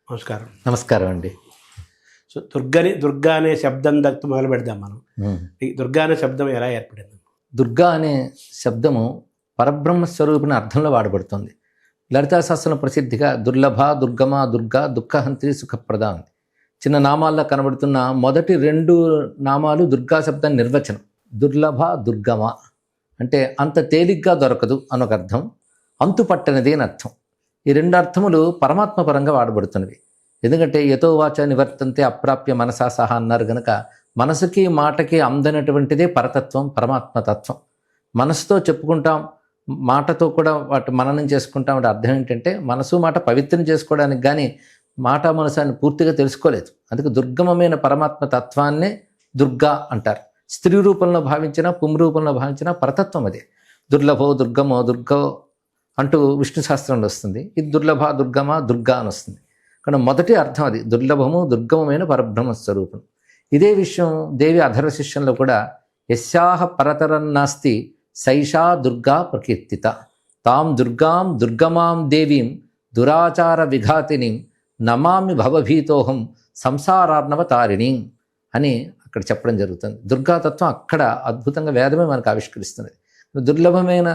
నమస్కారం. నమస్కారం అండి. సో దుర్గా అనే శబ్దం దగ్గర మొదలు పెడదాం మనం. ఈ దుర్గా అనే శబ్దం ఎలా ఏర్పడింది? దుర్గా అనే శబ్దము పరబ్రహ్మ స్వరూపిణి అర్థంలో వాడబడుతుంది. లలితా శాస్త్రం ప్రసిద్ధిగా దుర్లభ, దుర్గమ, దుర్గా, దుఃఖహంత్రి, సుఖప్రద ఉంది. చిన్న నామాల్లో కనబడుతున్న మొదటి రెండు నామాలు దుర్గా శబ్దాన్ని నిర్వచనం. దుర్లభ, దుర్గమ అంటే అంత తేలిగ్గా దొరకదు అనొక అర్థం, అంతు పట్టనిది అని అర్థం. ఈ రెండు అర్థములు పరమాత్మ పరంగా వాడబడుతున్నవి. ఎందుకంటే యతో వాచ నివర్తంతే అప్రాప్య మనసా సహా అన్నారు గనక మనసుకి మాటకి అందనటువంటిదే పరతత్వం, పరమాత్మతత్వం. మనసుతో చెప్పుకుంటాం, మాటతో కూడా వాటి మననం చేసుకుంటాం. అంటే అర్థం ఏంటంటే మనసు మాట పవిత్రం చేసుకోవడానికి కానీ మాట మనసాన్ని పూర్తిగా తెలుసుకోలేదు. అందుకే దుర్గమమైన పరమాత్మ తత్వాన్నే దుర్గా అంటారు. స్త్రీ రూపంలో భావించినా పుం రూపంలో భావించినా పరతత్వం అదే. దుర్లభో, దుర్గమో, దుర్గో అంటూ విష్ణు శాస్త్రంలో వస్తుంది. ఇది దుర్లభ, దుర్గమ, దుర్గా అని వస్తుంది. కానీ మొదటి అర్థం అది దుర్లభము, దుర్గమమైన పరబ్రహ్మ స్వరూపం. ఇదే విషయం దేవి అధర్వ శిష్యంలో కూడా యస్యాహ పరతరన్నాస్తి సైషా దుర్గా ప్రకీర్తిత తాం దుర్గాం దుర్గమాం దేవీం దురాచార విఘాతినిం నమామి భవభీతోహం సంసారార్ణవ తారిణి అని అక్కడ చెప్పడం జరుగుతుంది. దుర్గాతత్వం అక్కడ అద్భుతంగా వేదమే మనకు ఆవిష్కరిస్తున్నది. దుర్లభమైన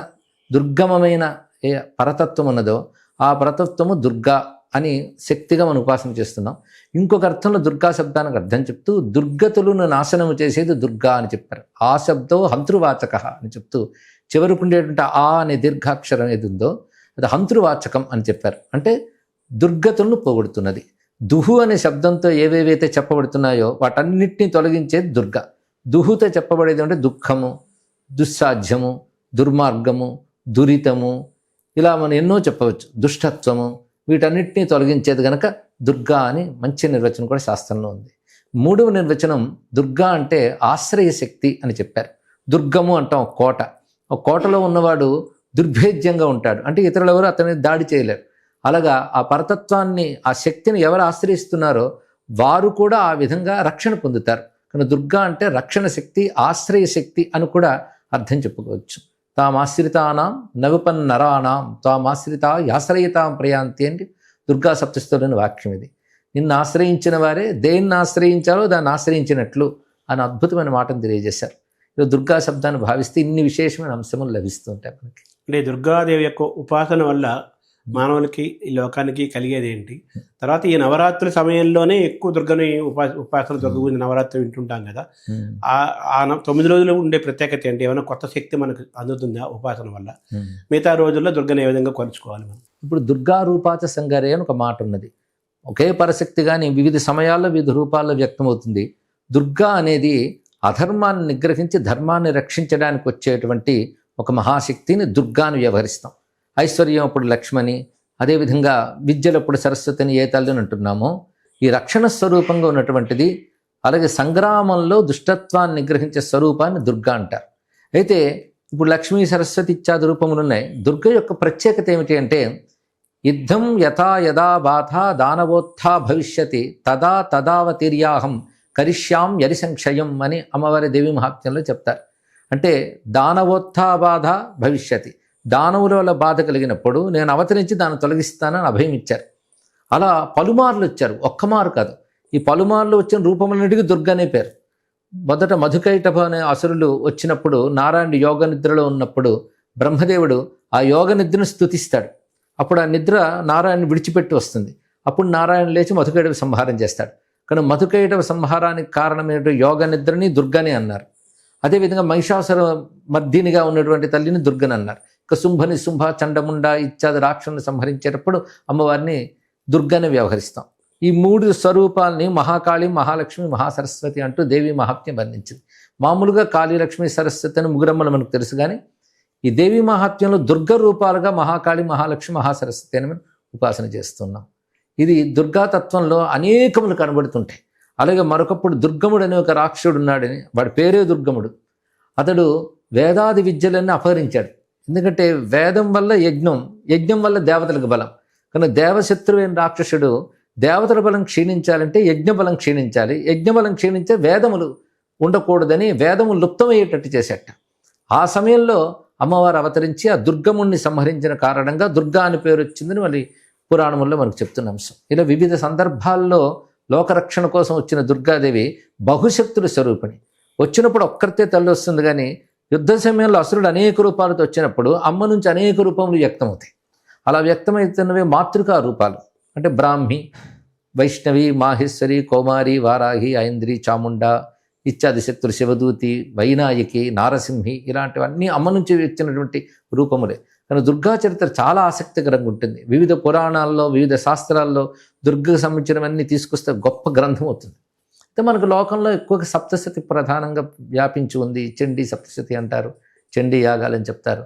దుర్గమమైన ఏ పరతత్వం ఉన్నదో ఆ పరతత్వము దుర్గా అని శక్తిగా మనం ఉపాసన చేస్తున్నాం. ఇంకొక అర్థంలో దుర్గా శబ్దానికి అర్థం చెప్తూ దుర్గతులను నాశనము చేసేది దుర్గా అని చెప్పారు. ఆ శబ్దం హంతృవాచక అని చెప్తూ చివరికి ఉండేటువంటి ఆ అనే దీర్ఘాక్షరం ఏది ఉందో అది హంతృవాచకం అని చెప్పారు. అంటే దుర్గతులను పోగొడుతున్నది. దుహు అనే శబ్దంతో ఏవేవైతే చెప్పబడుతున్నాయో వాటన్నిటినీ తొలగించేది దుర్గా. దుహుతో చెప్పబడేది అంటే దుఃఖము, దుస్సాధ్యము, దుర్మార్గము, దురితము, ఇలా మనం ఎన్నో చెప్పవచ్చు. దుష్టత్వము, వీటన్నిటినీ తొలగించేది కనుక దుర్గా అని మంచి నిర్వచనం కూడా శాస్త్రంలో ఉంది. మూడవ నిర్వచనం దుర్గా అంటే ఆశ్రయ శక్తి అని చెప్పారు. దుర్గము అంటాం కోట. ఒక కోటలో ఉన్నవాడు దుర్భేద్యంగా ఉంటాడు, అంటే ఇతరులు ఎవరు అతని దాడి చేయలేరు. అలాగా ఆ పరతత్వాన్ని, ఆ శక్తిని ఎవరు ఆశ్రయిస్తున్నారో వారు కూడా ఆ విధంగా రక్షణ పొందుతారు. కానీ దుర్గా అంటే రక్షణ శక్తి, ఆశ్రయ శక్తి అని కూడా అర్థం చెప్పుకోవచ్చు. తామాశ్రితానాం నవిపన్నరాణాం తామాశ్రిత యాశ్రయితాం ప్రయాంతి అంటే దుర్గా సప్తస్థులని వాక్యం ఇది. నిన్ను ఆశ్రయించిన వారే దేన్ని ఆశ్రయించాలో దాన్ని ఆశ్రయించినట్లు అని అద్భుతమైన మాటను తెలియజేశారు. దుర్గా శబ్దాన్ని భావిస్తే ఇన్ని విశేషమైన అంశములు లభిస్తూ ఉంటాయి మనకి. అంటే దుర్గాదేవి యొక్క ఉపాసన వల్ల మానవునికి, ఈ లోకానికి కలిగేది ఏంటి? తర్వాత ఈ నవరాత్రుల సమయంలోనే ఎక్కువ దుర్గని ఉపాసన దుర్గ గురించి నవరాత్రి వింటుంటాం కదా. ఆ 9 రోజులు ఉండే ప్రత్యేకత ఏంటి? ఏమైనా కొత్త శక్తి మనకు అందుతుందా ఉపాసన వల్ల? మిగతా రోజుల్లో దుర్గని ఏ విధంగా కొలుచుకోవాలి మనం? ఇప్పుడు దుర్గా రూపాచ సంగారే అని ఒక మాట ఉన్నది. ఒకే పరశక్తి కానీ వివిధ సమయాల్లో వివిధ రూపాల్లో వ్యక్తమవుతుంది. దుర్గా అనేది అధర్మాన్ని నిగ్రహించి ధర్మాన్ని రక్షించడానికి వచ్చేటువంటి ఒక మహాశక్తిని దుర్గాను వ్యవహరిస్తాం. ఐశ్వర్యం అప్పుడు లక్ష్మణి, అదేవిధంగా విద్యలప్పుడు సరస్వతిని ఏ తల్లిని అంటున్నామో ఈ రక్షణ స్వరూపంగా ఉన్నటువంటిది. అలాగే సంగ్రామంలో దుష్టత్వాన్ని నిగ్రహించే స్వరూపాన్ని దుర్గా అంటారు. అయితే ఇప్పుడు లక్ష్మీ, సరస్వతి ఇత్యాది రూపములు ఉన్నాయి. దుర్గ యొక్క ప్రత్యేకత ఏమిటి అంటే యుద్ధం యథా యథా బాధ దానవోత్థా భవిష్యతి తదా తదావతీర్యాహం కరిష్యాం యరి సంక్షయం అని అమ్మవారి దేవి మహాత్మ్యంలో చెప్తారు. అంటే దానవోత్థా బాధ భవిష్యతి, దానవుల వల్ల బాధ కలిగినప్పుడు నేను అవతరించి దాన్ని తొలగిస్తానని అభయం ఇచ్చారు. అలా పలుమార్లు వచ్చారు, ఒక్కమారు కాదు. ఈ పలుమార్లు వచ్చిన రూపములన్నిటికీ దుర్గ అనే పేరు. మొదట మధుకైటభ అనే అసురులు వచ్చినప్పుడు నారాయణుడు యోగ నిద్రలో ఉన్నప్పుడు బ్రహ్మదేవుడు ఆ యోగ నిద్రను స్తుతిస్తాడు. అప్పుడు ఆ నిద్ర నారాయణుని విడిచిపెట్టి వస్తుంది. అప్పుడు నారాయణ లేచి మధుకైటభ సంహారం చేస్తాడు. కానీ మధుకైటభ సంహారానికి కారణమైన యోగ నిద్రని దుర్గని అన్నారు. అదేవిధంగా మహిషాసుర మర్దినిగా ఉన్నటువంటి తల్లిని దుర్గని అన్నారు. ఇక శుంభని, శుంభ, చండముండ ఇత్యాది రాక్షసుని సంహరించేటప్పుడు అమ్మవారిని దుర్గని వ్యవహరిస్తాం. ఈ 3 స్వరూపాలని మహాకాళి, మహాలక్ష్మి, మహాసరస్వతి అంటూ దేవి మహాత్మ్యం వర్ణించింది. మామూలుగా కాళీ, లక్ష్మి, సరస్వతి అని ముగ్గురమ్మలు మనకు తెలుసు. కానీ ఈ దేవి మహాత్మ్యంలో దుర్గ రూపాలుగా మహాకాళి, మహాలక్ష్మి, మహాసరస్వతి అని మనం ఉపాసన చేస్తున్నాం. ఇది దుర్గాతత్వంలో అనేకములు కనబడుతుంటాయి. అలాగే మరొకప్పుడు దుర్గముడు అనే ఒక రాక్షసుడు ఉన్నాడని, వాడి పేరే దుర్గముడు. అతడు వేదాది విద్యలన్నీ అపహరించాడు. ఎందుకంటే వేదం వల్ల యజ్ఞం, యజ్ఞం వల్ల దేవతలకు బలం. కానీ దేవశత్రువైన రాక్షసుడు దేవతల బలం క్షీణించాలంటే యజ్ఞ బలం క్షీణించాలి, యజ్ఞ బలం క్షీణించే వేదములు ఉండకూడదని వేదము లుప్తమయ్యేటట్టు చేసేట. ఆ సమయంలో అమ్మవారు అవతరించి ఆ దుర్గముణ్ణి సంహరించిన కారణంగా దుర్గా అని పేరు వచ్చిందని మళ్ళీ పురాణముల్లో మనకు చెప్తున్న అంశం. ఇలా వివిధ సందర్భాల్లో లోకరక్షణ కోసం వచ్చిన దుర్గాదేవి బహుశక్తుల స్వరూపిణి. వచ్చినప్పుడు ఒక్కరితే తల్లి వస్తుంది, కానీ యుద్ధ సమయంలో అసురుడు అనేక రూపాలతో వచ్చినప్పుడు అమ్మ నుంచి అనేక రూపములు వ్యక్తమవుతాయి. అలా వ్యక్తమవుతున్నవే మాతృకా రూపాలు. అంటే బ్రాహ్మి, వైష్ణవి, మాహేశ్వరి, కౌమారి, వారాహి, ఐంద్రి, చాముండ ఇత్యాది శక్తులు, శివదూతి, వైనాయకి, నారసింహి, ఇలాంటివన్నీ అమ్మ నుంచి వచ్చినటువంటి రూపములే. కానీ దుర్గా చరిత్ర చాలా ఆసక్తికరంగా ఉంటుంది. వివిధ పురాణాల్లో, వివిధ శాస్త్రాల్లో దుర్గకు సంబంధించినవన్నీ తీసుకొస్తే గొప్ప గ్రంథం అవుతుంది. అయితే మనకు లోకంలో ఎక్కువగా సప్తశతి ప్రధానంగా వ్యాపించి ఉంది. చండీ సప్తశతి అంటారు, చండీ యాగాలని చెప్తారు.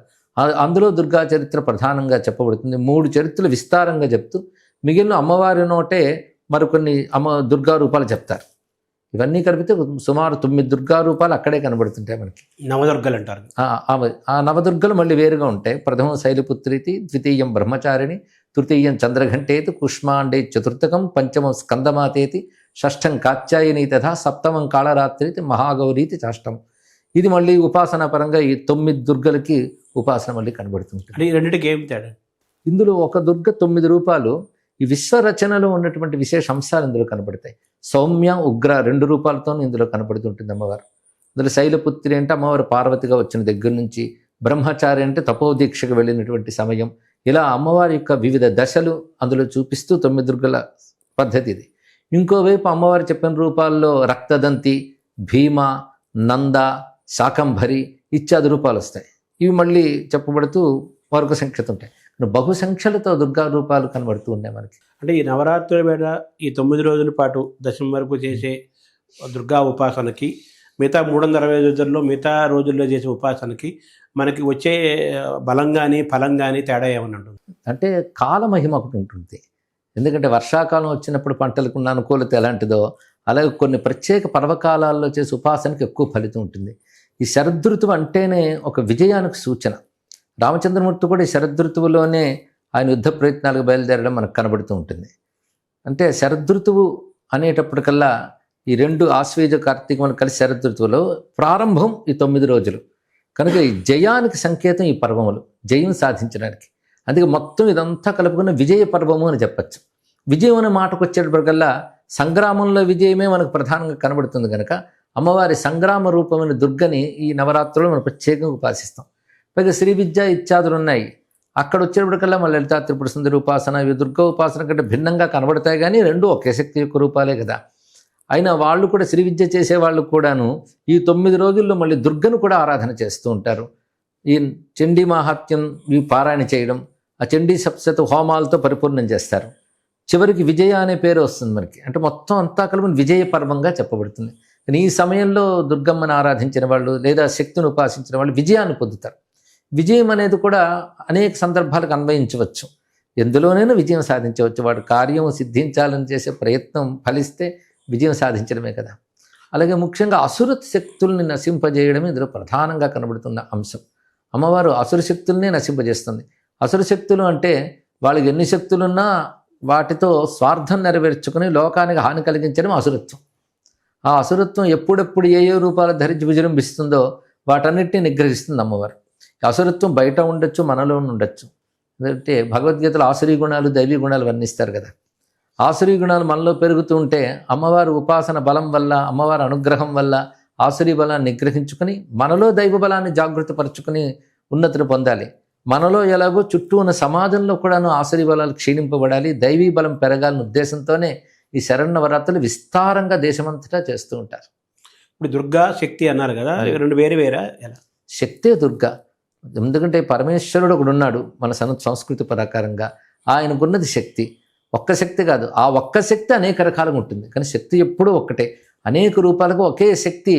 అందులో దుర్గా చరిత్ర ప్రధానంగా చెప్పబడుతుంది. 3 చరిత్రలు విస్తారంగా చెప్తూ మిగిలిన అమ్మవారి నోటే మరికొన్ని దుర్గా రూపాలు చెప్తారు. ఇవన్నీ కలిపితే సుమారు 9 దుర్గా రూపాలు అక్కడే కనబడుతుంటాయి మనకి. నవదుర్గలు అంటారు. ఆ నవదుర్గలు మళ్ళీ వేరుగా ఉంటాయి. ప్రథమం శైలపుత్రీతి, ద్వితీయం బ్రహ్మచారిణి, తృతీయం చంద్రఘంటేతి, కుష్మాండే చతుర్థకం, పంచమం స్కందమాతేతి, షష్ఠం కాత్యాయని తథా, సప్తమం కాళరాత్రితి, మహాగౌరీతి చాష్టం. ఇది మళ్ళీ ఉపాసనా పరంగా ఈ 9 దుర్గలకి ఉపాసన మళ్ళీ కనబడుతుంటుంది. ఈ రెండింటికి ఏం తేడా? ఇందులో ఒక దుర్గ 9 రూపాలు. ఈ విశ్వరచనలో ఉన్నటువంటి విశేష అంశాలు ఇందులో కనబడతాయి. సౌమ్య, ఉగ్ర 2 రూపాలతో ఇందులో కనబడుతుంటుంది అమ్మవారు. అందులో శైలపుత్రి అంటే అమ్మవారు పార్వతిగా వచ్చిన దగ్గర నుంచి, బ్రహ్మచారి అంటే తపోదీక్షకు వెళ్ళినటువంటి సమయం, ఇలా అమ్మవారి యొక్క వివిధ దశలు అందులో చూపిస్తూ 9 దుర్గల పద్ధతి ఇది. ఇంకోవైపు అమ్మవారు చెప్పిన రూపాల్లో రక్తదంతి, భీమ, నంద, శాకంభరి ఇత్యాది రూపాలు వస్తాయి. ఇవి మళ్ళీ చెప్పబడుతూ మరొక సంఖ్యత ఉంటాయి. బహుసంఖ్యలతో దుర్గా రూపాలు కనబడుతూ ఉన్నాయి మనకి. అంటే ఈ నవరాత్రుల మీద ఈ 9 రోజుల పాటు దశమి వరకు చేసే దుర్గా ఉపాసనకి, మిగతా 365 రోజుల్లో మిగతా రోజుల్లో చేసే ఉపాసనకి మనకి వచ్చే బలం కానీ ఫలం కానీ తేడా ఏమన్నా ఉంటుంది? అంటే కాలమహిమ ఒకటి ఉంటుంది. ఎందుకంటే వర్షాకాలం వచ్చినప్పుడు పంటలకు ఉన్న అనుకూలత ఎలాంటిదో, అలాగే కొన్ని ప్రత్యేక పర్వకాలాల్లో చేసే ఉపాసనకి ఎక్కువ ఫలితం ఉంటుంది. ఈ శరదృతువు అంటేనే ఒక విజయానికి సూచన. రామచంద్రమూర్తి కూడా ఈ శరదృతువులోనే ఆయన యుద్ధ ప్రయత్నాలకు బయలుదేరడం మనకు కనబడుతూ ఉంటుంది. అంటే శరదృతువు అనేటప్పటికల్లా ఈ 2 ఆశ్వేజ కార్తీకములు కలిసి శరదృతువులో ప్రారంభం ఈ 9 రోజులు కనుక ఈ జయానికి సంకేతం ఈ పర్వములు, జయం సాధించడానికి. అందుకే మొత్తం ఇదంతా కలుపుకున్న విజయ పర్వము అని చెప్పచ్చు. విజయం అనే మాటకు వచ్చేటప్పటికల్లా సంగ్రామంలో విజయమే మనకు ప్రధానంగా కనబడుతుంది కనుక అమ్మవారి సంగ్రామ రూపమైన దుర్గని ఈ నవరాత్రులు మనం ప్రత్యేకంగా ఉపాసిస్తాం. పైగా శ్రీ విద్య ఇత్యాదులు ఉన్నాయి. అక్కడ వచ్చేటప్పటికల్లా మన లలితా త్రిపుర సుందరి ఉపాసన, ఇవి దుర్గా ఉపాసన కంటే భిన్నంగా కనబడతాయి, కానీ 2 ఒకే శక్తి యొక్క రూపాలే కదా. అయినా వాళ్ళు కూడా శ్రీ విద్య చేసేవాళ్ళు కూడాను ఈ 9 రోజుల్లో మళ్ళీ దుర్గను కూడా ఆరాధన చేస్తూ ఉంటారు. ఈ చండీ మహాత్మ్యం ఇవి పారాయణ చేయడం, ఆ చండీ సప్తశత హోమాలతో పరిపూర్ణం చేస్తారు. చివరికి విజయ అనే పేరు వస్తుంది మనకి. అంటే మొత్తం అంతా కలిపి విజయ పర్వంగా చెప్పబడుతుంది. కానీ ఈ సమయంలో దుర్గమ్మను ఆరాధించిన వాళ్ళు లేదా శక్తిని ఉపాసించిన వాళ్ళు విజయాన్ని పొందుతారు. విజయం అనేది కూడా అనేక సందర్భాలకు అన్వయించవచ్చు. ఎందులోనైనా విజయం సాధించవచ్చు. వాడు కార్యం సిద్ధించాలని చేసే ప్రయత్నం ఫలిస్తే విజయం సాధించడమే కదా. అలాగే ముఖ్యంగా అసుర శక్తుల్ని నశింపజేయడమే ఇందులో ప్రధానంగా కనబడుతున్న అంశం. అమ్మవారు అసుర శక్తుల్ని నశింపజేస్తుంది. అసుర శక్తులు అంటే వాళ్ళకి ఎన్ని శక్తులున్నా వాటితో స్వార్థం నెరవేర్చుకుని లోకానికి హాని కలిగించడం అసురత్వం. ఆ అసురత్వం ఎప్పుడెప్పుడు ఏ రూపాలు ధరించి విజృంభిస్తుందో వాటన్నిటిని నిగ్రహిస్తుంది అమ్మవారు. అసురత్వం బయట ఉండొచ్చు, మనలో ఉండొచ్చు. అంటే భగవద్గీతలో ఆసురీ గుణాలు, దైవీ గుణాలు వర్ణిస్తారు కదా. ఆసురీ గుణాలు మనలో పెరుగుతూ ఉంటే అమ్మవారు ఉపాసన బలం వల్ల, అమ్మవారి అనుగ్రహం వల్ల ఆసురీ బలాన్ని నిగ్రహించుకుని మనలో దైవ బలాన్ని జాగృతపరచుకుని ఉన్నతిని పొందాలి. మనలో ఎలాగో చుట్టూ ఉన్న సమాజంలో కూడాను ఆసురీ బలాలు క్షీణింపబడాలి, దైవీ బలం పెరగాలనే ఉద్దేశంతోనే ఈ శరన్నవరాత్రులు విస్తారంగా దేశమంతటా చేస్తూ ఉంటారు. ఇప్పుడు దుర్గా శక్తి అన్నారు కదా, 2 వేరే వేరా? ఎలా? శక్తే దుర్గా. ఎందుకంటే పరమేశ్వరుడు ఒకడు ఉన్నాడు మన సంస్కృతి ప్రకారంగా. ఆయనకున్నది శక్తి. ఒక్క శక్తి కాదు, ఆ ఒక్క శక్తి అనేక రకాలుగా ఉంటుంది. కానీ శక్తి ఎప్పుడూ ఒక్కటే. అనేక రూపాలకు ఒకే శక్తి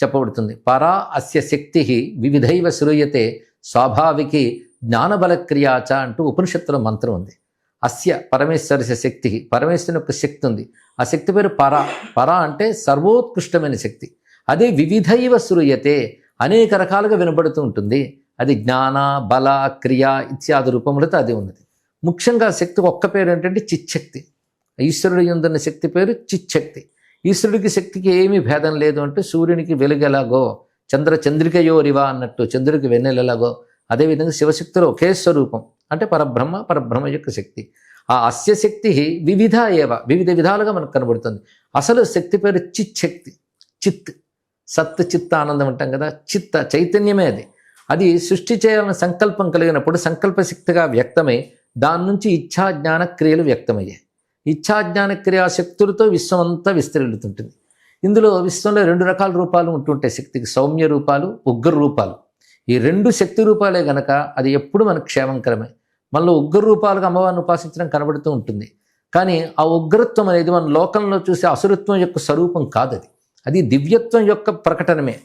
చెప్పబడుతుంది. పరా అస్య శక్తి వివిధైవ శ్రూయతే స్వాభావికి జ్ఞానబలక్రియాచ అంటూ ఉపనిషత్తులో మంత్రం ఉంది. అస్య పరమేశ్వరస్య శక్తి, పరమేశ్వరుని యొక్క శక్తి ఉంది. ఆ శక్తి పేరు పరా. పరా అంటే సర్వోత్కృష్టమైన శక్తి. అదే వివిధైవ శ్రూయతే, అనేక రకాలుగా వినబడుతూ ఉంటుంది. అది జ్ఞాన, బల, క్రియ ఇత్యాది రూపములతో అది ఉన్నది. ముఖ్యంగా శక్తికి ఒక్క పేరు ఏంటంటే చిచ్చక్తి. ఈశ్వరుడు యందున్న శక్తి పేరు చిచ్చక్తి. ఈశ్వరుడికి శక్తికి ఏమీ భేదం లేదు. అంటే సూర్యునికి వెలుగెలాగో, చంద్రికయోరివా అన్నట్టు చంద్రుడికి వెన్నెలెలాగో, అదేవిధంగా శివశక్తులు ఒకే స్వరూపం. అంటే పరబ్రహ్మ యొక్క శక్తి. ఆ అస్య శక్తి వివిధ వివిధ విధాలుగా మనకు కనబడుతుంది. అసలు శక్తి పేరు చిత్ శక్తి. చిత్, సత్, చిత్త, ఆనందం అంటాం కదా, చిత్త చైతన్యమే అది. అది సృష్టి చేయాలని సంకల్పం కలిగినప్పుడు సంకల్ప శక్తిగా వ్యక్తమై దాని నుంచి ఇచ్ఛాజ్ఞాన క్రియలు వ్యక్తమయ్యాయి. ఇచ్ఛాజ్ఞాన క్రియా శక్తులతో విశ్వం అంతా విస్తరిల్లుతుంటుంది. ఇందులో విశ్వంలో 2 రకాల రూపాలు ఉంటుంటాయి శక్తికి, సౌమ్య రూపాలు, ఉగ్ర రూపాలు. ఈ 2 శక్తి రూపాలే గనక అది ఎప్పుడు మనకు క్షేమంకరమే. మనలో ఉగ్ర రూపాలుగా అమ్మవారిని ఉపాసించడం కనబడుతూ ఉంటుంది. కానీ ఆ ఉగ్రత్వం అనేది మన లోకంలో చూసే అసురత్వం యొక్క స్వరూపం కాదు. అది దివ్యత్వం యొక్క ప్రకటనమే.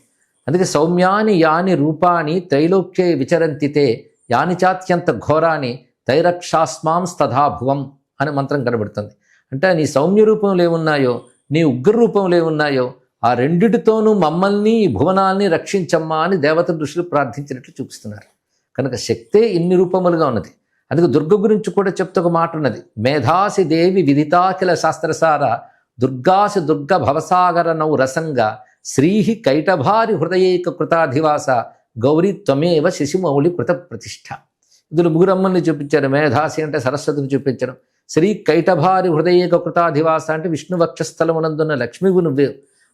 అందుకే సౌమ్యాని యాని రూపాని త్రైలోక్యే విచరంతితే యాని చాత్యంత ఘోరాని తైరక్షాస్మాం స్తథాభువం అనే మంత్రం కనబడుతుంది. అంటే నీ సౌమ్య రూపంలో ఏమున్నాయో, నీ ఉగ్ర రూపంలో ఏమున్నాయో ఆ రెండిటితోనూ మమ్మల్ని ఈ భువనాల్ని రక్షించమ్మా అని దేవత ఋషులు ప్రార్థించినట్లు చూపిస్తున్నారు. కనుక శక్తే ఇన్ని రూపములుగా ఉన్నది. అందుకే దుర్గ గురించి కూడా చెప్తే ఒక మాట ఉన్నది, మేధాసి దేవి విదితాఖిల శాస్త్రసార దుర్గాసి దుర్గ భవసాగర నౌ రసంగా శ్రీహి కైటభారి హృదయేక కృతాధివాస గౌరీ త్వమేవ శశిమౌళి కృత ప్రతిష్ఠ. ఇందులో ముగ్గురమ్మల్ని చూపించారు. మేధాసి అంటే సరస్వతిని చూపించడం, శ్రీ కైటభారి హృదయేక కృతాధివాస అంటే విష్ణు వక్షస్థలమునందున్న లక్ష్మివు నువ్వే.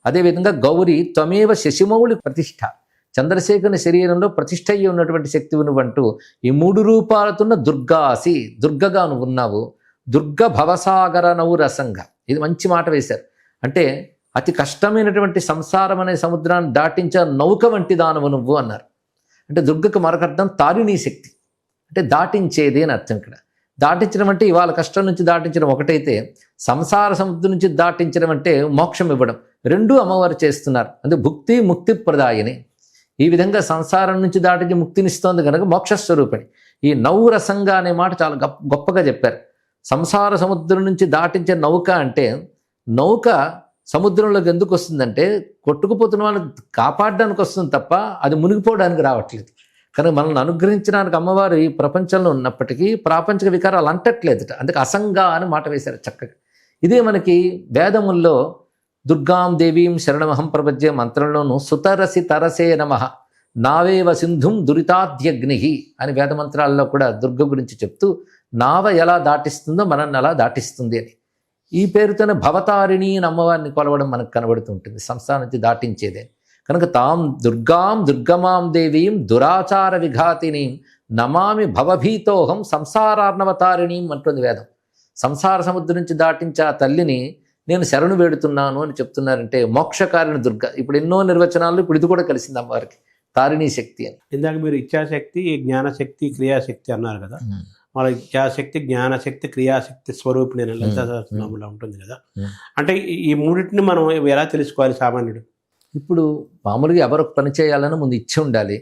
అదేవిధంగా గౌరీ త్వమేవ శశిమౌళి ప్రతిష్ఠ, చంద్రశేఖరుని శరీరంలో ప్రతిష్ఠ అయ్యి ఉన్నటువంటి శక్తివి నువ్వంటూ ఈ 3 రూపాలతున్న దుర్గాసి, దుర్గగా నువ్వు ఉన్నావు. దుర్గ భవసాగర నౌ రసంగా, ఇది మంచి మాట వేశారు. అంటే అతి కష్టమైనటువంటి సంసారం అనే సముద్రాన్ని దాటించే నౌక వంటి దానవు నువ్వు అన్నారు. అంటే దుర్గకు మరొక అర్థం తారిణీ శక్తి, అంటే దాటించేది అని అర్థం. ఇక్కడ దాటించడం అంటే ఇవాళ కష్టం నుంచి దాటించడం ఒకటైతే, సంసార సముద్రం నుంచి దాటించడం అంటే మోక్షం ఇవ్వడం. 2 అమ్మవారు చేస్తున్నారు. అంటే భుక్తి ముక్తి ప్రదాయని. ఈ విధంగా సంసారం నుంచి దాటించి ముక్తినిస్తోంది కనుక మోక్షస్వరూపిణి. ఈ నౌరసంగా అనే మాట చాలా గొప్పగా చెప్పారు. సంసార సముద్రం నుంచి దాటించే నౌక అంటే, నౌక సముద్రంలోకి ఎందుకు వస్తుందంటే కొట్టుకుపోతున్న వాళ్ళని కాపాడడానికి వస్తుంది తప్ప అది మునిగిపోవడానికి రావట్లేదు. కనుక మనల్ని అనుగ్రహించడానికి అమ్మవారు ఈ ప్రపంచంలో ఉన్నప్పటికీ ప్రాపంచిక వికారాలు అంటట్లేదుట. అందుకే అసంగా అని మాట వేశారు చక్కగా. ఇదే మనకి వేదముల్లో దుర్గాం దేవీం శరణమహం ప్రపద్యే మంత్రంలోనూ సుతరసి తరసే నమః నావేవ సింధుం దురితాద్యగ్ని అని వేదమంత్రాల్లో కూడా దుర్గ గురించి చెప్తూ నావ ఎలా దాటిస్తుందో మనల్ని అలా దాటిస్తుంది అని. ఈ పేరుతోనే భవతారిణి అని అమ్మవారిని కొలవడం మనకు కనబడుతూ ఉంటుంది, సంస్థానం నుంచి దాటించేదే. కనుక తాం దుర్గాం దుర్గమాం దేవీం దురాచార విఘాతినీం నమామి భవభీతోహం సంసారార్ణవతారిణీం అంటుంది వేదం. సంసార సముద్రం నుంచి దాటించే ఆ తల్లిని నేను శరణు వేడుతున్నాను అని చెప్తున్నారంటే మోక్షకారిణి దుర్గ. ఇప్పుడు ఎన్నో నిర్వచనాలు ఇప్పుడు ఇది కూడా కలిసింది అమ్మవారికి, తారిణీ శక్తి అని. ఇందాక మీరు ఇచ్ఛాశక్తి, జ్ఞానశక్తి, క్రియాశక్తి అన్నారు కదా. వాళ్ళ ఇచ్ఛాశక్తి, జ్ఞానశక్తి, క్రియాశక్తి స్వరూపిణి లలితా సహస్రనామంలో ఉంటుంది కదా. అంటే ఈ మూడింటిని మనం ఎలా తెలుసుకోవాలి సామాన్యుడు? ఇప్పుడు మామూలుగా ఎవరు పని చేయాలని ముందు ఇచ్చ ఉండాలి,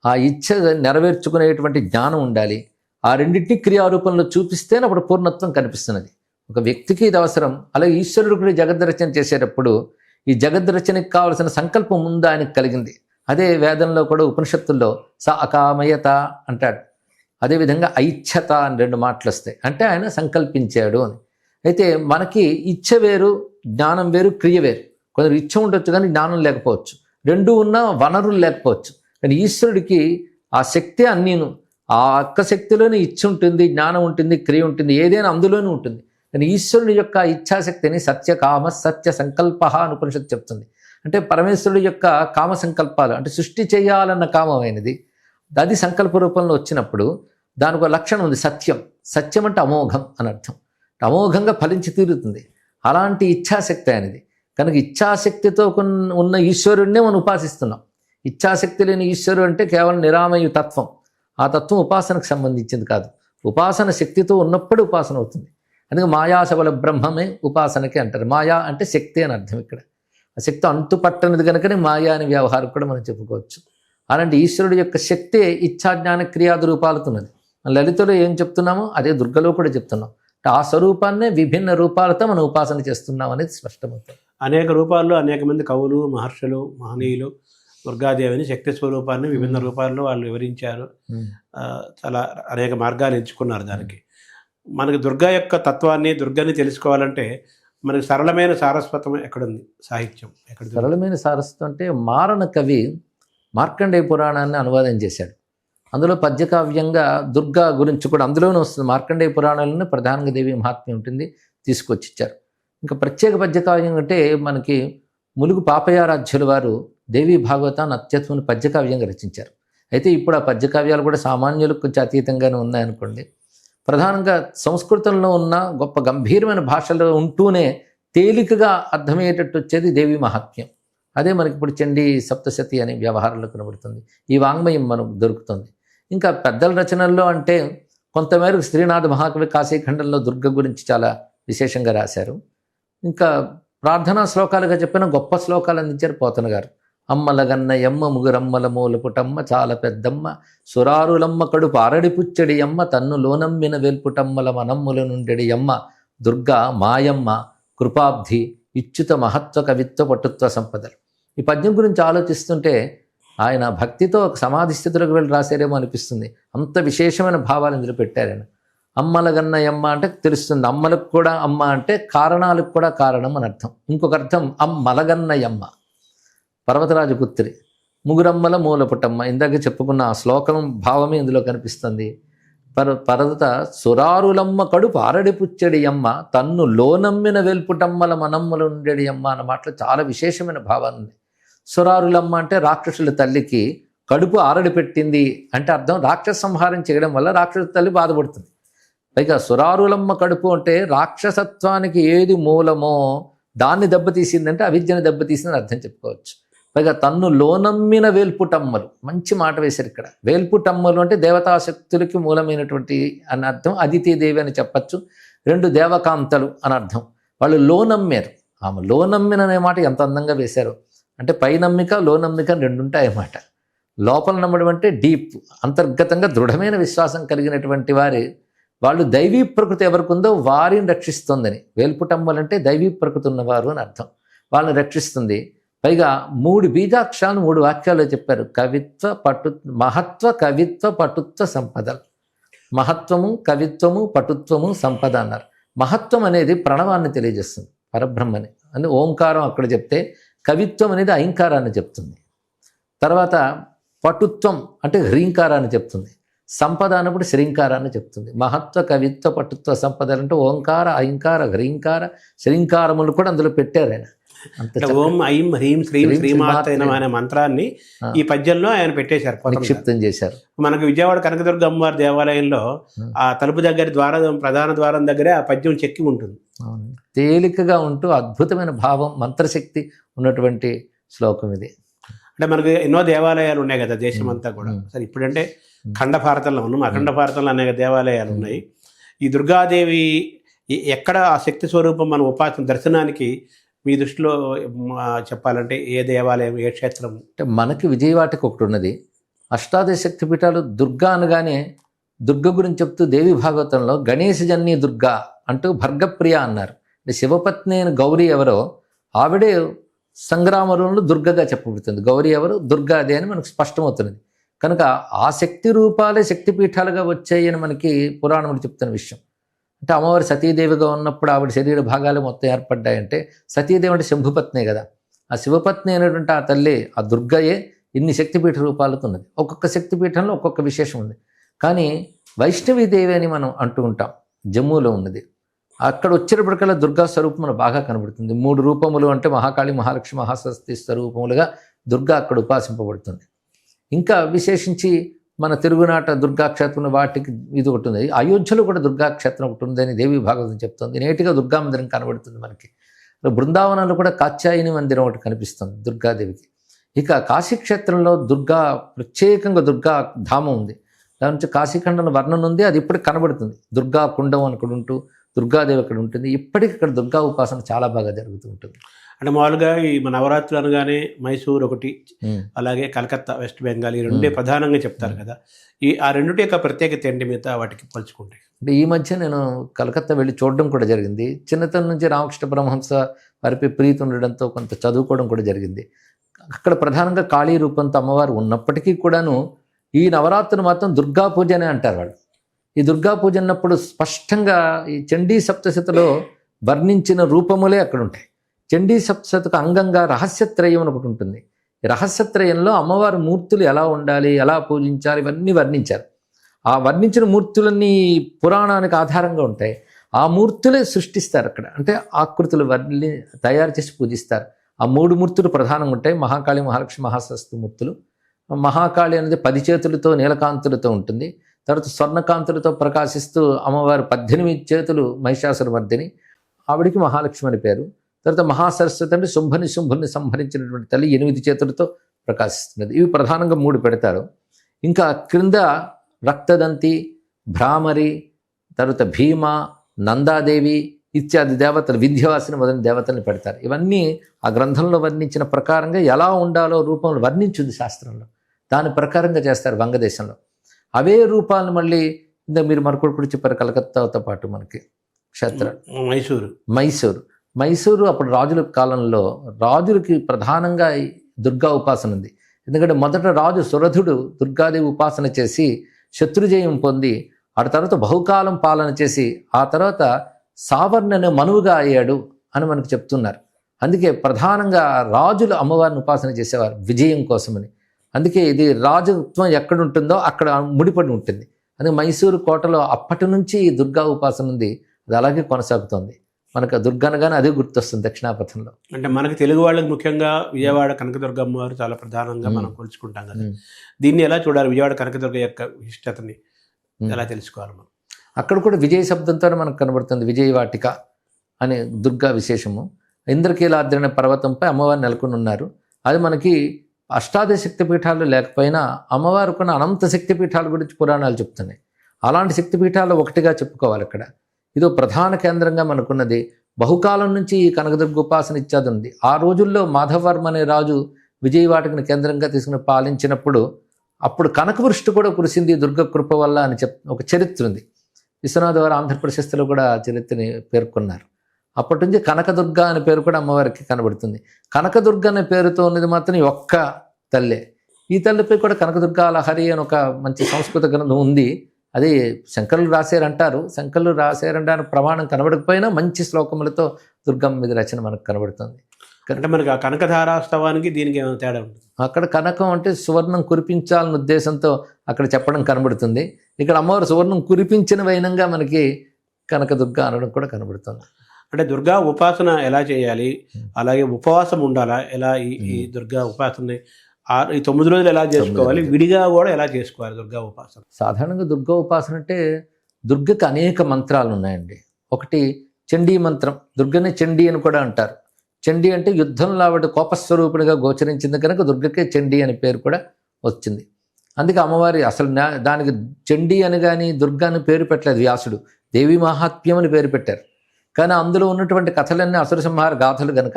ఆ ఇచ్చ నెరవేర్చుకునేటువంటి జ్ఞానం ఉండాలి. ఆ రెండింటినీ క్రియారూపంలో చూపిస్తేనే అప్పుడు పూర్ణత్వం కనిపిస్తున్నది. ఒక వ్యక్తికి ఇది అవసరం. అలాగే ఈశ్వరుడు కూడా జగద్రచన చేసేటప్పుడు ఈ జగద్రచనకి కావలసిన సంకల్పం ముందు ఆయనకు కలిగింది. అదే వేదంలో కూడా ఉపనిషత్తుల్లో స అకామయత అంటాడు. అదేవిధంగా ఐచ్ఛత అని 2 మాటలు వస్తాయి. అంటే ఆయన సంకల్పించాడు అని. అయితే మనకి ఇచ్చ వేరు, జ్ఞానం వేరు, క్రియ వేరు. కొందరు ఇచ్చ ఉండొచ్చు కానీ జ్ఞానం లేకపోవచ్చు, 2 ఉన్నా వనరులు లేకపోవచ్చు. కానీ ఈశ్వరుడికి ఆ శక్తి అన్నీను, ఆ ఒక్క శక్తిలోనే ఇచ్చ ఉంటుంది, జ్ఞానం ఉంటుంది, క్రియ ఉంటుంది, ఏదైనా అందులోనే ఉంటుంది. కానీ ఈశ్వరుని యొక్క ఇచ్ఛాశక్తిని సత్యకామ సత్య సంకల్ప అని ఉపనిషత్తు చెప్తుంది. అంటే పరమేశ్వరుడు యొక్క కామ సంకల్పాలు, అంటే సృష్టి చేయాలన్న కామమైనది అది సంకల్ప రూపంలో వచ్చినప్పుడు దానికి ఒక లక్షణం ఉంది, సత్యం. సత్యం అంటే అమోఘం అని అర్థం. అమోఘంగా ఫలించి తీరుతుంది. అలాంటి ఇచ్ఛాశక్తి అనేది. కనుక ఇచ్ఛాశక్తితో ఉన్న ఈశ్వరుడినే మనం ఉపాసిస్తున్నాం. ఇచ్ఛాశక్తి లేని ఈశ్వరుడు అంటే కేవలం నిరామయ తత్వం. ఆ తత్వం ఉపాసనకు సంబంధించింది కాదు. ఉపాసన శక్తితో ఉన్నప్పుడు ఉపాసన అవుతుంది. అందుకే మాయాశబల బ్రహ్మమే ఉపాసనకి అంటారు. మాయా అంటే శక్తి అని అర్థం. ఇక్కడ ఆ శక్తి అంతుపట్టనిది కనుకనే మాయా అనే వ్యవహారం కూడా మనం చెప్పుకోవచ్చు. అలాంటి ఈశ్వరుడు యొక్క శక్తే ఇచ్ఛాజ్ఞాన క్రియాది రూపాలతున్నది. లలితలో ఏం చెప్తున్నామో అదే దుర్గలో కూడా చెప్తున్నాం. ఆ స్వరూపాన్నే విభిన్న రూపాలతో మనం ఉపాసన చేస్తున్నాం అనేది స్పష్టమవుతుంది. అనేక రూపాల్లో అనేక మంది కవులు, మహర్షులు, మహనీయులు దుర్గాదేవిని శక్తి స్వరూపాన్ని విభిన్న రూపాల్లో వాళ్ళు వివరించారు. చాలా అనేక మార్గాలు ఎంచుకున్నారు దానికి. మనకి దుర్గా యొక్క తత్వాన్ని, దుర్గని తెలుసుకోవాలంటే మనకి సరళమైన సారస్వతం ఎక్కడుంది? సాహిత్యం ఎక్కడ? సరళమైన సారస్వతం అంటే మారణ కవి మార్కండేయ పురాణాన్ని అనువాదం చేశాడు. అందులో పద్యకావ్యంగా దుర్గా గురించి కూడా అందులోనే వస్తుంది. మార్కండేయ పురాణాలను ప్రధానంగా దేవి మహాత్మ్యం ఉంటుంది, తీసుకొచ్చి ఇచ్చారు. ఇంకా ప్రత్యేక పద్యకావ్యం అంటే మనకి ములుగు పాపయారాధ్యుల వారు దేవీ భాగవతాన్ని అత్యద్భుతమైన పద్యకావ్యంగా రచించారు. అయితే ఇప్పుడు ఆ పద్యకావ్యాలు కూడా సామాన్యులకు కొంచెం అతీతంగానే ఉన్నాయనుకోండి. ప్రధానంగా సంస్కృతంలో ఉన్న గొప్ప గంభీరమైన భాషలో ఉంటూనే తేలికగా అర్థమయ్యేటట్టు వచ్చేది దేవీ మహాత్మ్యం. అదే మనకి ఇప్పుడు చండీ సప్తశతి అనే వ్యవహారంలో కనబడుతుంది. ఈ వాంగ్మయం మనకు దొరుకుతుంది. ఇంకా పెద్దల రచనల్లో అంటే కొంతమేరకు శ్రీనాథ మహాకవి కాశీఖండంలో దుర్గ గురించి చాలా విశేషంగా రాశారు. ఇంకా ప్రార్థనా శ్లోకాలుగా చెప్పిన గొప్ప శ్లోకాలు అందించారు పోతన గారు. అమ్మలగన్నయమ్మ ముగురమ్మల మూలపుటమ్మ చాలా పెద్దమ్మ సురారులమ్మ కడుపు అరడి పుచ్చడి అమ్మ తన్ను లోనమ్మిన వెల్పుటమ్మల మనమ్ముల నుండెడి అమ్మ దుర్గా మాయమ్మ కృపాబ్ధి ఇచ్యుత మహత్వ కవిత్వ పటుత్వ సంపదలు. ఈ పద్యం గురించి ఆలోచిస్తుంటే ఆయన భక్తితో ఒక సమాధి స్థితిలోకి వెళ్ళి రాశారేమో అనిపిస్తుంది. అంత విశేషమైన భావాలు ఇందులో పెట్టారు ఆయన. అమ్మలగన్నయమ్మ అంటే తెలుస్తుంది, అమ్మలకు కూడా అమ్మ అంటే కారణాలకు కూడా కారణం అని అర్థం. ఇంకొక అర్థం అమ్మలగన్నయమ్మ పర్వతరాజు పుత్రి, ముగురమ్మల మూలపుటమ్మ. ఇందాక చెప్పుకున్న ఆ శ్లోకం భావమే ఇందులో కనిపిస్తుంది. పర్వత సురారులమ్మ కడుపు అరడి పుచ్చడి అమ్మ తన్ను లోనమ్మిన వెల్పుటమ్మల మనమ్మలు ఉండేడి అమ్మ అన్న మాటలో చాలా విశేషమైన భావాన్ని ఉంది. సురారులమ్మ అంటే రాక్షసుల తల్లికి కడుపు ఆరడి పెట్టింది అంటే అర్థం రాక్షస సంహారం చేయడం వల్ల రాక్షస తల్లి బాధపడుతుంది. పైగా సురారులమ్మ కడుపు అంటే రాక్షసత్వానికి ఏది మూలమో దాన్ని దెబ్బతీసిందంటే అవిద్యను దెబ్బతీసిందని అర్థం చెప్పుకోవచ్చు. పైగా తన్ను లోనమ్మిన వేల్పుటమ్మలు, మంచి మాట వేశారు ఇక్కడ. వేల్పుటమ్మలు అంటే దేవతాశక్తులకి మూలమైనటువంటి అని అర్థం. అదితిదేవి అని చెప్పచ్చు. 2 దేవకాంతలు అని అర్థం. వాళ్ళు లోనమ్మారు. ఆమె లోనమ్మిన అనే మాట ఎంత అందంగా వేశారు. అంటే పై నమ్మిక లోనమ్మిక 2 ఉంటాయి అన్నమాట. లోపల నమ్మడం అంటే డీప్, అంతర్గతంగా దృఢమైన విశ్వాసం కలిగినటువంటి వాళ్ళు దైవీ ప్రకృతి ఎవరికి ఉందో వారిని రక్షిస్తుందని. వేల్పుటమ్మలు అంటే దైవీ ప్రకృతి ఉన్నవారు అని అర్థం. వాళ్ళని రక్షిస్తుంది. పైగా 3 బీజాక్షరాలు 3 వాక్యాల్లో చెప్పారు. కవిత్వ మహత్వ కవిత్వ పటుత్వ సంపదలు. మహత్వము కవిత్వము పటుత్వము సంపద అన్నారు. మహత్వం అనేది ప్రణవాన్ని తెలియజేస్తుంది, పరబ్రహ్మని అని ఓంకారం అక్కడ చెప్తే, కవిత్వం అనేది ఐంకారాన్ని చెప్తుంది. తర్వాత పటుత్వం అంటే హ్రీంకారాన్ని చెప్తుంది. సంపద అన్నప్పుడు శ్రీంకారాన్ని చెప్తుంది. మహత్వ కవిత్వ పటుత్వ సంపదలు అంటే ఓంకార ఐంకార హ్రీంకార శ్రీంకారములు కూడా అందులో పెట్టారు ఆయన. ఓం ఐం హ్రీం శ్రీం శ్రీమాత అనే మంత్రాన్ని ఈ పద్యంలో ఆయన పెట్టేశారు, నిక్షిప్తం చేశారు. మనకు విజయవాడ కనకదుర్గ అమ్మవారి దేవాలయంలో ఆ తలుపు దగ్గర ప్రధాన ద్వారం దగ్గరే ఆ పద్యం చెక్కి ఉంటుంది. తేలికగా ఉంటూ అద్భుతమైన భావం, మంత్రశక్తి ఉన్నటువంటి శ్లోకం ఇది. అంటే మనకు ఎన్నో దేవాలయాలు ఉన్నాయి కదా దేశమంతా కూడా. సరే ఇప్పుడంటే ఖండ భారతంలో ఉన్నాం, అఖండ భారతంలో అనేక దేవాలయాలు ఉన్నాయి. ఈ దుర్గాదేవి ఎక్కడ ఆ శక్తి స్వరూపం మన ఉపాసన దర్శనానికి మీ దృష్టిలో చెప్పాలంటే ఏ దేవాలయం, ఏ క్షేత్రం? అంటే మనకి విజయవాడకి ఒకటి ఉన్నది. అష్టాదశ శక్తి పీఠాలు. దుర్గా అనగానే దుర్గ గురించి చెప్తూ దేవి భాగవతంలో గణేశ జన్య దుర్గా అంటూ భర్గప్రియ అన్నారు. అంటే శివపత్ని అయిన గౌరీ ఎవరో ఆవిడే సంగ్రామరంలో దుర్గగా చెప్పబడుతుంది. గౌరీ ఎవరు, దుర్గా అదే అని మనకు స్పష్టమవుతున్నది. కనుక ఆ శక్తి రూపాలే శక్తిపీఠాలుగా వచ్చాయి అని మనకి పురాణములు చెప్తున్న విషయం. అంటే అమ్మవారి సతీదేవిగా ఉన్నప్పుడు ఆవిడ శరీర భాగాలు మొత్తం ఏర్పడ్డాయంటే సతీదేవి అంటే శంభుపత్నే కదా. ఆ శివపత్ని అనేటువంటి ఆ తల్లి, ఆ దుర్గయే ఇన్ని శక్తిపీఠ రూపాలతో ఉన్నది. ఒక్కొక్క శక్తిపీఠంలో ఒక్కొక్క విశేషం ఉంది. కానీ వైష్ణవీదేవి అని మనం అంటూ ఉంటాం, జమ్మూలో ఉన్నది. అక్కడ వచ్చేటప్పటికల్లా దుర్గా స్వరూపం మనకు బాగా కనబడుతుంది. 3 రూపములు అంటే మహాకాళి, మహాలక్ష్మి, మహాసరస్వతి స్వరూపములుగా దుర్గా అక్కడ ఉపాసింపబడుతుంది. ఇంకా విశేషించి మన తెలుగునాట దుర్గాక్షేత్రం వాటికి ఇది ఒకటి ఉంది. అయోధ్యలో కూడా దుర్గాక్షేత్రం ఒకటి ఉందని దేవి భాగవతం చెప్తుంది. నేటిగా దుర్గా మందిరం కనబడుతుంది మనకి. బృందావనంలో కూడా కాత్యాయని మందిరం ఒకటి కనిపిస్తుంది దుర్గాదేవికి. ఇక కాశీక్షేత్రంలో దుర్గా ప్రత్యేకంగా దుర్గా ధామం ఉంది. దాని నుంచి కాశీఖండం వర్ణన ఉంది. అది ఇప్పటికి కనబడుతుంది. దుర్గా కుండం అక్కడ ఉంటూ దుర్గాదేవి అక్కడ ఉంటుంది. ఇప్పటికి ఇక్కడ దుర్గా ఉపాసన చాలా బాగా జరుగుతూ ఉంటుంది. అంటే మామూలుగా ఈ నవరాత్రులు అనగానే మైసూర్ ఒకటి, అలాగే కలకత్తా, వెస్ట్ బెంగాల్, ఈ 2 ప్రధానంగా చెప్తారు కదా. ఆ 2 యొక్క ప్రత్యేకత ఏంటి మిగతా వాటికి పోల్చుకుంటే? అంటే ఈ మధ్య నేను కలకత్తా వెళ్ళి చూడడం కూడా జరిగింది. చిన్నతనం నుంచి రామకృష్ణ పరమహంస వారిపై ప్రీతి ఉండడంతో కొంత చదువుకోవడం కూడా జరిగింది. అక్కడ ప్రధానంగా కాళీ రూపంతో అమ్మవారు ఉన్నప్పటికీ కూడాను ఈ నవరాత్రులు మాత్రం దుర్గా పూజ అనే అంటారు వాళ్ళు. ఈ దుర్గా పూజ అన్నప్పుడు స్పష్టంగా ఈ చండీ సప్తశతిలో వర్ణించిన రూపములే అక్కడ ఉంటాయి. చండీ సప్తశతికి అంగంగా రహస్యత్రయం అని ఒకటి ఉంటుంది. రహస్యత్రయంలో అమ్మవారి మూర్తులు ఎలా ఉండాలి, ఎలా పూజించాలి, ఇవన్నీ వర్ణించారు. ఆ వర్ణించిన మూర్తులన్నీ పురాణానికి ఆధారంగా ఉంటాయి. ఆ మూర్తులే సృష్టిస్తారు అక్కడ, అంటే ఆకృతులు తయారు చేసి పూజిస్తారు. ఆ 3 మూర్తులు ప్రధానంగా ఉంటాయి. మహాకాళి, మహాలక్ష్మి, మహాసరస్వతి మూర్తులు. మహాకాళి అనేది 10 చేతులతో నీలకాంతులతో ఉంటుంది. తర్వాత స్వర్ణకాంతులతో ప్రకాశిస్తూ అమ్మవారు 18 చేతులు మహిషాసురమర్దిని, ఆవిడికి మహాలక్ష్మి అని పేరు. తర్వాత మహాసరస్వతి అంటే శుంభని సంహరించినటువంటి తల్లి 8 చేతులతో ప్రకాశిస్తున్నది. ఇవి ప్రధానంగా 3 పెడతారు. ఇంకా క్రింద రక్తదంతి, భ్రామరి, తర్వాత భీమ, నందాదేవి ఇత్యాది దేవతలు, వింధ్యవాసిని మొదలైన దేవతల్ని పెడతారు. ఇవన్నీ ఆ గ్రంథంలో వర్ణించిన ప్రకారంగా ఎలా ఉండాలో రూపంలో వర్ణించుంది శాస్త్రంలో. దాని ప్రకారంగా చేస్తారు వంగదేశంలో. అవే రూపాలను మళ్ళీ ఇంత మీరు మరొకటి చెప్పారు, కలకత్తాతో పాటు మనకి క్షేత్ర మైసూరు అప్పుడు రాజుల కాలంలో రాజులకి ప్రధానంగా దుర్గా ఉపాసన ఉంది. ఎందుకంటే మొదట రాజు సురథుడు దుర్గాదేవి ఉపాసన చేసి శత్రుజయం పొంది ఆ తర్వాత బహుకాలం పాలన చేసి ఆ తర్వాత సావర్ణను మనువుగా అయ్యాడు అని మనకు చెప్తున్నారు. అందుకే ప్రధానంగా రాజులు అమ్మవారిని ఉపాసన చేసేవారు విజయం కోసమని. అందుకే ఇది రాజత్వం ఎక్కడుంటుందో అక్కడ ముడిపడి ఉంటుంది. అందుకే మైసూరు కోటలో అప్పటి నుంచి దుర్గా ఉపాసన ఉంది. అది అలాగే కొనసాగుతోంది. మనకు దుర్గనగానే అదే గుర్తొస్తుంది దక్షిణాపథంలో. అంటే మనకి తెలుగు వాళ్ళకి ముఖ్యంగా విజయవాడ కనకదుర్గ అమ్మవారు చాలా ప్రధానంగా మనం కొలుచుకుంటాం కదా. దీన్ని ఎలా చూడాలి? విజయవాడ కనకదుర్గ యొక్క విశిష్టతని ఎలా తెలుసుకోవాలి మనం? అక్కడ కూడా విజయ శబ్దంతోనే మనకు కనబడుతుంది. విజయవాటిక అనే దుర్గా విశేషము. ఇంద్రకీలాద్రి అనే పర్వతంపై అమ్మవారు నెలకొని ఉన్నారు. అది మనకి అష్టాదశ శక్తిపీఠాలు లేకపోయినా అమ్మవారు కొన్ని అనంత శక్తిపీఠాల గురించి పురాణాలు చెప్తున్నాయి. అలాంటి శక్తిపీఠాలు ఒకటిగా చెప్పుకోవాలి ఇక్కడ. ఇదో ప్రధాన కేంద్రంగా మనకున్నది. బహుకాలం నుంచి ఈ కనకదుర్గ ఉపాసన ఇత్యాది ఉంది. ఆ రోజుల్లో మాధవర్మ అనే రాజు విజయవాటికను కేంద్రంగా తీసుకుని పాలించినప్పుడు అప్పుడు కనకవృష్టి కూడా కురిసింది దుర్గ కృప వల్ల అని ఒక చరిత్ర ఉంది. విశ్వనాథ వారు ఆంధ్రప్రశస్తిలో కూడా చరిత్రని పేర్కొన్నారు. అప్పటి నుంచి కనకదుర్గ అనే పేరు కూడా అమ్మవారికి కనబడుతుంది. కనకదుర్గ అనే పేరుతో ఉన్నది మాత్రం ఒక్క తల్లే. ఈ తల్లిపై కూడా కనకదుర్గ లహరి అని ఒక మంచి సంస్కృత గ్రంథం ఉంది. అది శంకరులు రాశారంటారు. శంకరులు రాశారంటారు ప్రమాణం కనబడకపోయినా మంచి శ్లోకములతో దుర్గమ్మ మీద రచన మనకు కనబడుతుంది. అంటే మనకి ఆ కనకధారాస్తవానికి దీనికి ఏమైనా తేడా ఉంటుంది? అక్కడ కనకం అంటే సువర్ణం కురిపించాలన్న ఉద్దేశంతో అక్కడ చెప్పడం కనబడుతుంది. ఇక్కడ అమ్మవారు సువర్ణం కురిపించిన వైనంగా మనకి కనకదుర్గ అనడం కూడా కనబడుతుంది. అంటే దుర్గా ఉపాసన ఎలా చేయాలి, అలాగే ఉపవాసం ఉండాలా, ఎలా ఈ దుర్గా ఉపాసన ఈ 9 రోజులు ఎలా చేసుకోవాలి, విడిగా కూడా ఎలా చేసుకోవాలి దుర్గా ఉపాసన? సాధారణంగా దుర్గా ఉపాసన అంటే దుర్గకి అనేక మంత్రాలు ఉన్నాయండి. ఒకటి చండీ మంత్రం. దుర్గని చండీ అని కూడా అంటారు. చండీ అంటే యుద్ధంలో ఆవిడ కోపస్వరూపిణిగా గోచరించింది కనుక దుర్గకే చండీ అనే పేరు కూడా వచ్చింది. అందుకే అమ్మవారి అసలు దానికి చండీ అని కానీ దుర్గా అని పేరు పెట్టలేదు వ్యాసుడు. దేవి మహాత్మ్యం అని పేరు పెట్టారు. కానీ అందులో ఉన్నటువంటి కథలన్నీ అసుర సంహార గాథలు కనుక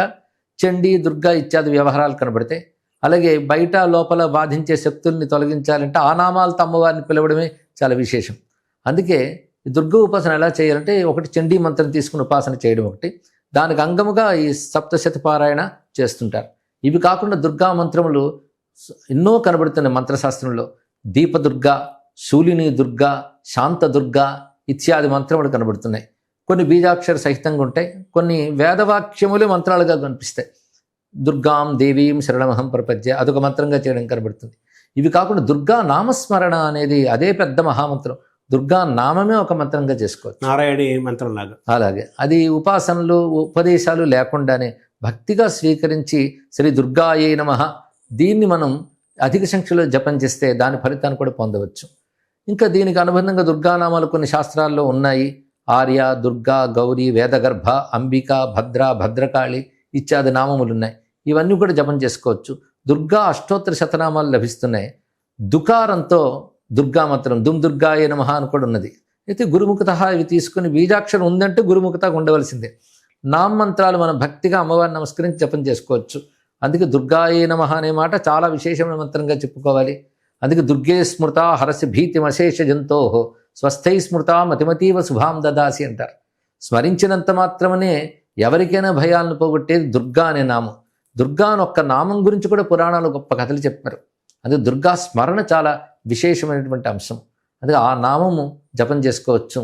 చండీ, దుర్గా ఇత్యాది వ్యవహారాలు కనబడతాయి. అలాగే బయట లోపల బాధించే శక్తుల్ని తొలగించాలంటే ఆ నామాలతో అమ్మవారిని పిలవడమే చాలా విశేషం. అందుకే ఈ దుర్గ ఉపాసన ఎలా చేయాలంటే ఒకటి చండీ మంత్రం తీసుకుని ఉపాసన చేయడం ఒకటి, దానికి అంగముగా ఈ సప్తశతి పారాయణ చేస్తుంటారు. ఇవి కాకుండా దుర్గా మంత్రములు ఎన్నో కనబడుతున్నాయి మంత్రశాస్త్రంలో. దీపదుర్గా, శూలిని దుర్గా, శాంత దుర్గా ఇత్యాది మంత్రములు కనబడుతున్నాయి. కొన్ని బీజాక్షర సహితంగా ఉంటాయి, కొన్ని వేదవాక్యములే మంత్రాలుగా కనిపిస్తాయి. దుర్గాం దేవీం శరణమహం ప్రపద్య అదొక మంత్రంగా చేయడం కనబడుతుంది. ఇవి కాకుండా దుర్గా నామస్మరణ అనేది అదే పెద్ద మహామంత్రం. దుర్గా నామమే ఒక మంత్రంగా చేసుకోవచ్చు, నారాయణి మంత్రం లాగా. అలాగే అది ఉపాసనలు ఉపదేశాలు లేకుండానే భక్తిగా స్వీకరించి శ్రీ దుర్గాయే నమః దీన్ని మనం అధిక సంఖ్యలో జపం చేస్తే దాని ఫలితాన్ని కూడా పొందవచ్చు. ఇంకా దీనికి అనుబంధంగా దుర్గానామాలు కొన్ని శాస్త్రాల్లో ఉన్నాయి. ఆర్య, దుర్గా, గౌరీ, వేదగర్భ, అంబిక, భద్ర, భద్రకాళి ఇత్యాది నామములు ఉన్నాయి. ఇవన్నీ కూడా జపం చేసుకోవచ్చు. దుర్గా అష్టోత్తర శతనామాలు లభిస్తున్నాయి. దుకారంతో దుర్గా మంత్రం దుమ్ దుర్గాయ నమః అని కూడా ఉన్నది. అయితే గురుముఖత ఇవి తీసుకుని బీజాక్షరం ఉందంటే గురుముఖత ఉండవలసిందే. నామంత్రాలు మనం భక్తిగా అమ్మవారిని నమస్కరించి జపం చేసుకోవచ్చు. అందుకే దుర్గాయ నమః అనే మాట చాలా విశేషమైన మంత్రంగా చెప్పుకోవాలి. అందుకే దుర్గే స్మృత హరసి భీతిమశేష జంతో స్వస్థై స్మృత మతిమతీవ శుభాం దదాసి అంటారు. స్మరించినంత మాత్రమనే ఎవరికైనా భయాలను పోగొట్టేది దుర్గా అనే నామం. దుర్గా అని ఒక్క నామం గురించి కూడా పురాణాలు గొప్ప కథలు చెప్పారు. అందుకే దుర్గా స్మరణ చాలా విశేషమైనటువంటి అంశం. అందుకే ఆ నామము జపం చేసుకోవచ్చు.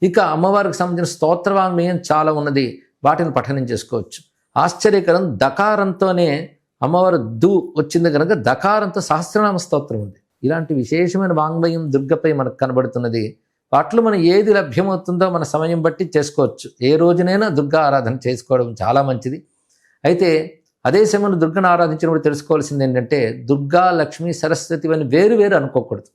ఇక అమ్మవారికి సంబంధించిన స్తోత్రవాంగ్మయం చాలా ఉన్నది, వాటిని పఠనం చేసుకోవచ్చు. ఆశ్చర్యకరం, దకారంతోనే అమ్మవారు దు వచ్చింది కనుక దకారంతో సహస్రనామ స్తోత్రం ఉంది. ఇలాంటి విశేషమైన వాంగ్మయం దుర్గపై మనకు కనబడుతున్నది. వాటిలో మనం ఏది లభ్యమవుతుందో మన సమయం బట్టి చేసుకోవచ్చు. ఏ రోజునైనా దుర్గా ఆరాధన చేసుకోవడం చాలా మంచిది. అయితే అదే సమయంలో దుర్గను ఆరాధించినప్పుడు తెలుసుకోవాల్సింది ఏంటంటే దుర్గా, లక్ష్మి, సరస్వతి అని వేరు వేరు అనుకోకూడదు.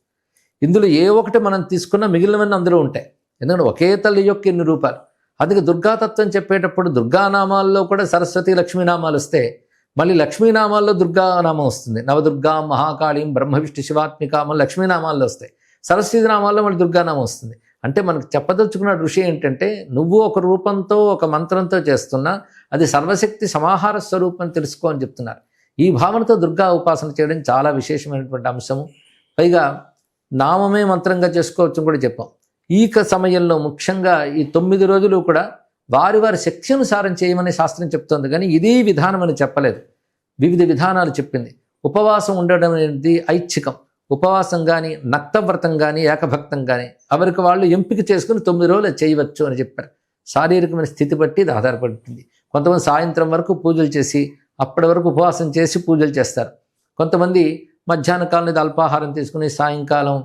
ఇందులో ఏ ఒకటి మనం తీసుకున్నా మిగిలినవన్నీ అందులో ఉంటాయి. ఎందుకంటే ఒకే తల్లి యొక్క ఎన్ని రూపాలు. అందుకే దుర్గాతత్వం చెప్పేటప్పుడు దుర్గానామాల్లో కూడా సరస్వతి, లక్ష్మీనామాలు వస్తే మళ్ళీ లక్ష్మీనామాల్లో దుర్గానామం వస్తుంది. నవదుర్గా, మహాకాళీం, బ్రహ్మ విష్ణు శివాత్మికామం లక్ష్మీనామాల్లో వస్తాయి. సరస్వతి నామాల్లో మళ్ళీ దుర్గానామం వస్తుంది. అంటే మనకు చెప్పదలుచుకున్న ఋషి ఏంటంటే నువ్వు ఒక రూపంతో ఒక మంత్రంతో చేస్తున్నా అది సర్వశక్తి సమాహార స్వరూపం తెలుసుకో అని చెప్తున్నారు. ఈ భావనతో దుర్గా ఉపాసన చేయడం చాలా విశేషమైనటువంటి అంశము. పైగా నామమే మంత్రంగా చేసుకోవచ్చు కూడా చెప్పాం. ఈ సమయంలో ముఖ్యంగా ఈ 9 రోజులు కూడా వారి వారి శక్తి అనుసారం చేయమని శాస్త్రం చెప్తోంది, కానీ ఇదే విధానం అని చెప్పలేదు. వివిధ విధానాలు చెప్పింది. ఉపవాసం ఉండడం అనేది ఐచ్ఛికం. ఉపవాసం కానీ, నక్తవ్రతం కానీ, ఏకభక్తం కానీ ఎవరికి వాళ్ళు ఎంపిక చేసుకుని 9 రోజులు చేయవచ్చు అని చెప్పారు. శారీరకమైన స్థితి బట్టి ఇది ఆధారపడుతుంది. కొంతమంది సాయంత్రం వరకు పూజలు చేసి అప్పటి వరకు ఉపవాసం చేసి పూజలు చేస్తారు. కొంతమంది మధ్యాహ్న కాలం మీద అల్పాహారం తీసుకుని సాయంకాలం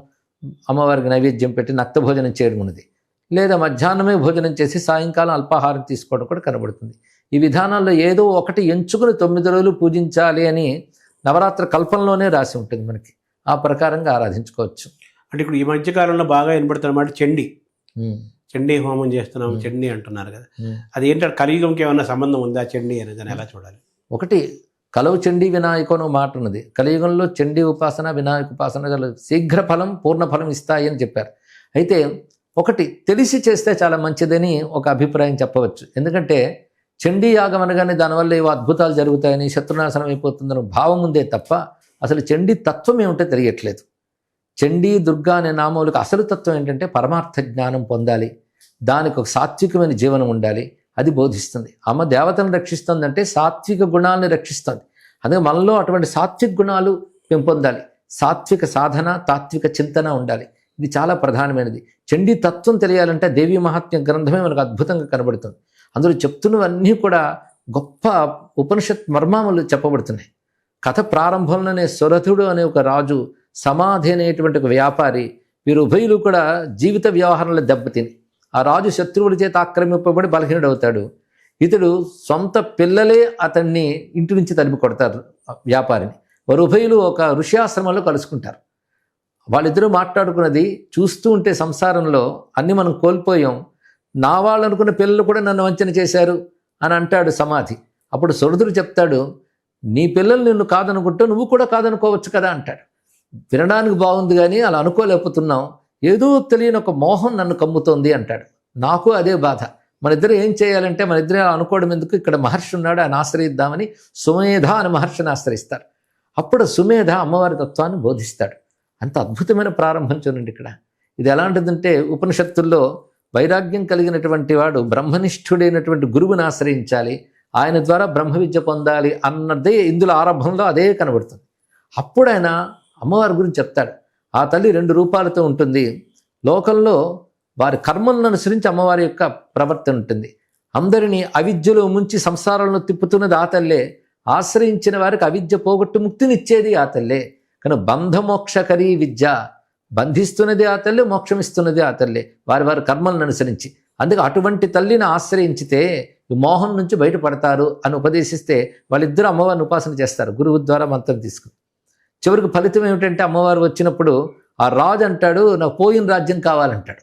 అమ్మవారికి నైవేద్యం పెట్టి నక్త భోజనం చేయడం ఉన్నది. లేదా మధ్యాహ్నమే భోజనం చేసి సాయంకాలం అల్పాహారం తీసుకోవడం కూడా కనబడుతుంది. ఈ విధానాల్లో ఏదో ఒకటి ఎంచుకుని 9 రోజులు పూజించాలి అని నవరాత్రి కల్పంలోనే రాసి ఉంటుంది మనకి. ఆ ప్రకారంగా ఆరాధించుకోవచ్చు. అంటే ఇప్పుడు ఈ మధ్య కాలంలో బాగా వినబడుతున్నమాట చండీ హోమం చేస్తున్నాము, చండీ అంటున్నారు కదా. అది ఏంటంటే కలియుగంకి ఏమన్నా సంబంధం ఉందా చండీ అనేది ఎలా చూడాలి? ఒకటి కలవు చండీ వినాయకం మాట ఉన్నది. కలియుగంలో చండీ ఉపాసన, వినాయక ఉపాసన శీఘ్ర ఫలం, పూర్ణ ఫలం ఇస్తాయి అని చెప్పారు. అయితే ఒకటి తెలిసి చేస్తే చాలా మంచిదని ఒక అభిప్రాయం చెప్పవచ్చు. ఎందుకంటే చండీ యాగం అనగానే దానివల్ల ఏవో అద్భుతాలు జరుగుతాయని, శత్రునాశనం అయిపోతుందని భావం ఉందే తప్ప అసలు చండీ తత్వం ఏమిటో తెలియట్లేదు. చండీ, దుర్గా అనే నామములకు అసలు తత్వం ఏంటంటే పరమార్థ జ్ఞానం పొందాలి, దానికి ఒక సాత్వికమైన జీవనం ఉండాలి, అది బోధిస్తుంది. అమ్మ దేవతను రక్షిస్తుందంటే సాత్విక గుణాలను రక్షిస్తుంది. అందుకే మనలో అటువంటి సాత్విక గుణాలు పెంపొందాలి. సాత్విక సాధన, తాత్విక చింతన ఉండాలి. ఇది చాలా ప్రధానమైనది. చండీ తత్వం తెలియాలంటే దేవీ మహాత్మ్య గ్రంథమే మనకు అద్భుతంగా కనబడుతుంది. అందులో చెప్తున్నవన్నీ కూడా గొప్ప ఉపనిషత్ మర్మాములు చెప్పబడుతున్నాయి. కథ ప్రారంభంలోనే సురథుడు అనే ఒక రాజు, సమాధి అనేటువంటి ఒక వ్యాపారి, వీరు ఉభయులు కూడా జీవిత వ్యవహారంలో దెబ్బతిని ఆ రాజు శత్రువుల చేత ఆక్రమింపబడి బలహీనుడవుతాడు. ఇతడు సొంత పిల్లలే అతన్ని ఇంటి నుంచి తరిమి కొడతారు వ్యాపారిని. వారు ఉభయులు ఒక ఋషి ఆశ్రమంలో కలుసుకుంటారు. వాళ్ళిద్దరూ మాట్లాడుకున్నది చూస్తూ ఉంటే సంసారంలో అన్ని మనం కోల్పోయాం, నా వాళ్ళు అనుకున్న పిల్లలు కూడా నన్ను వంచన చేశారు అని అంటాడు సమాధి. అప్పుడు సురథుడు చెప్తాడు, నీ పిల్లలు నిన్ను కాదనుకుంటే నువ్వు కూడా కాదనుకోవచ్చు కదా అంటాడు. వినడానికి బాగుంది కానీ అలా అనుకోలేకపోతున్నాం, ఏదో తెలియని ఒక మోహం నన్ను కమ్ముతోంది అంటాడు. నాకు అదే బాధ. మన ఇద్దరు ఏం చేయాలంటే మన ఇద్దరు అనుకోవడం ఎందుకు, ఇక్కడ మహర్షి ఉన్నాడు, ఆయన ఆశ్రయిద్దామని సుమేధ అని మహర్షిని ఆశ్రయిస్తారు. అప్పుడు సుమేధ అమ్మవారి తత్వాన్ని బోధిస్తాడు. అంత అద్భుతమైన ప్రారంభం చూడండి ఇక్కడ. ఇది ఎలాంటిదంటే ఉపనిషత్తుల్లో వైరాగ్యం కలిగినటువంటి వాడు బ్రహ్మనిష్ఠుడైనటువంటి గురువుని ఆశ్రయించాలి, ఆయన ద్వారా బ్రహ్మ విద్య పొందాలి అన్నదే ఇందులో ఆరంభంలో అదే కనబడుతుంది. అప్పుడు ఆయన అమ్మవారి గురించి చెప్తాడు. ఆ తల్లి 2 రూపాలతో ఉంటుంది. లోకంలో వారి కర్మలను అనుసరించి అమ్మవారి యొక్క ప్రవర్తన ఉంటుంది. అందరినీ అవిద్యలో ముంచి సంసారంలో తిప్పుతున్నది ఆ తల్లే. ఆశ్రయించిన వారికి అవిద్య పోగొట్టు ముక్తినిచ్చేది ఆ తల్లే. కానీ బంధమోక్షకరీ విద్య, బంధిస్తున్నది ఆ తల్లి, మోక్షమిస్తున్నది ఆ తల్లి, వారి వారి కర్మలను అనుసరించి. అందుకే అటువంటి తల్లిని ఆశ్రయించితే మోహం నుంచి బయటపడతారు అని ఉపదేశిస్తే వాళ్ళిద్దరూ అమ్మవారిని ఉపాసన చేస్తారు గురువు ద్వారా మంత్రం తీసుకుని. చివరికి ఫలితం ఏమిటంటే అమ్మవారు వచ్చినప్పుడు ఆ రాజు అంటాడు, నాకు పోయిన రాజ్యం కావాలంటాడు.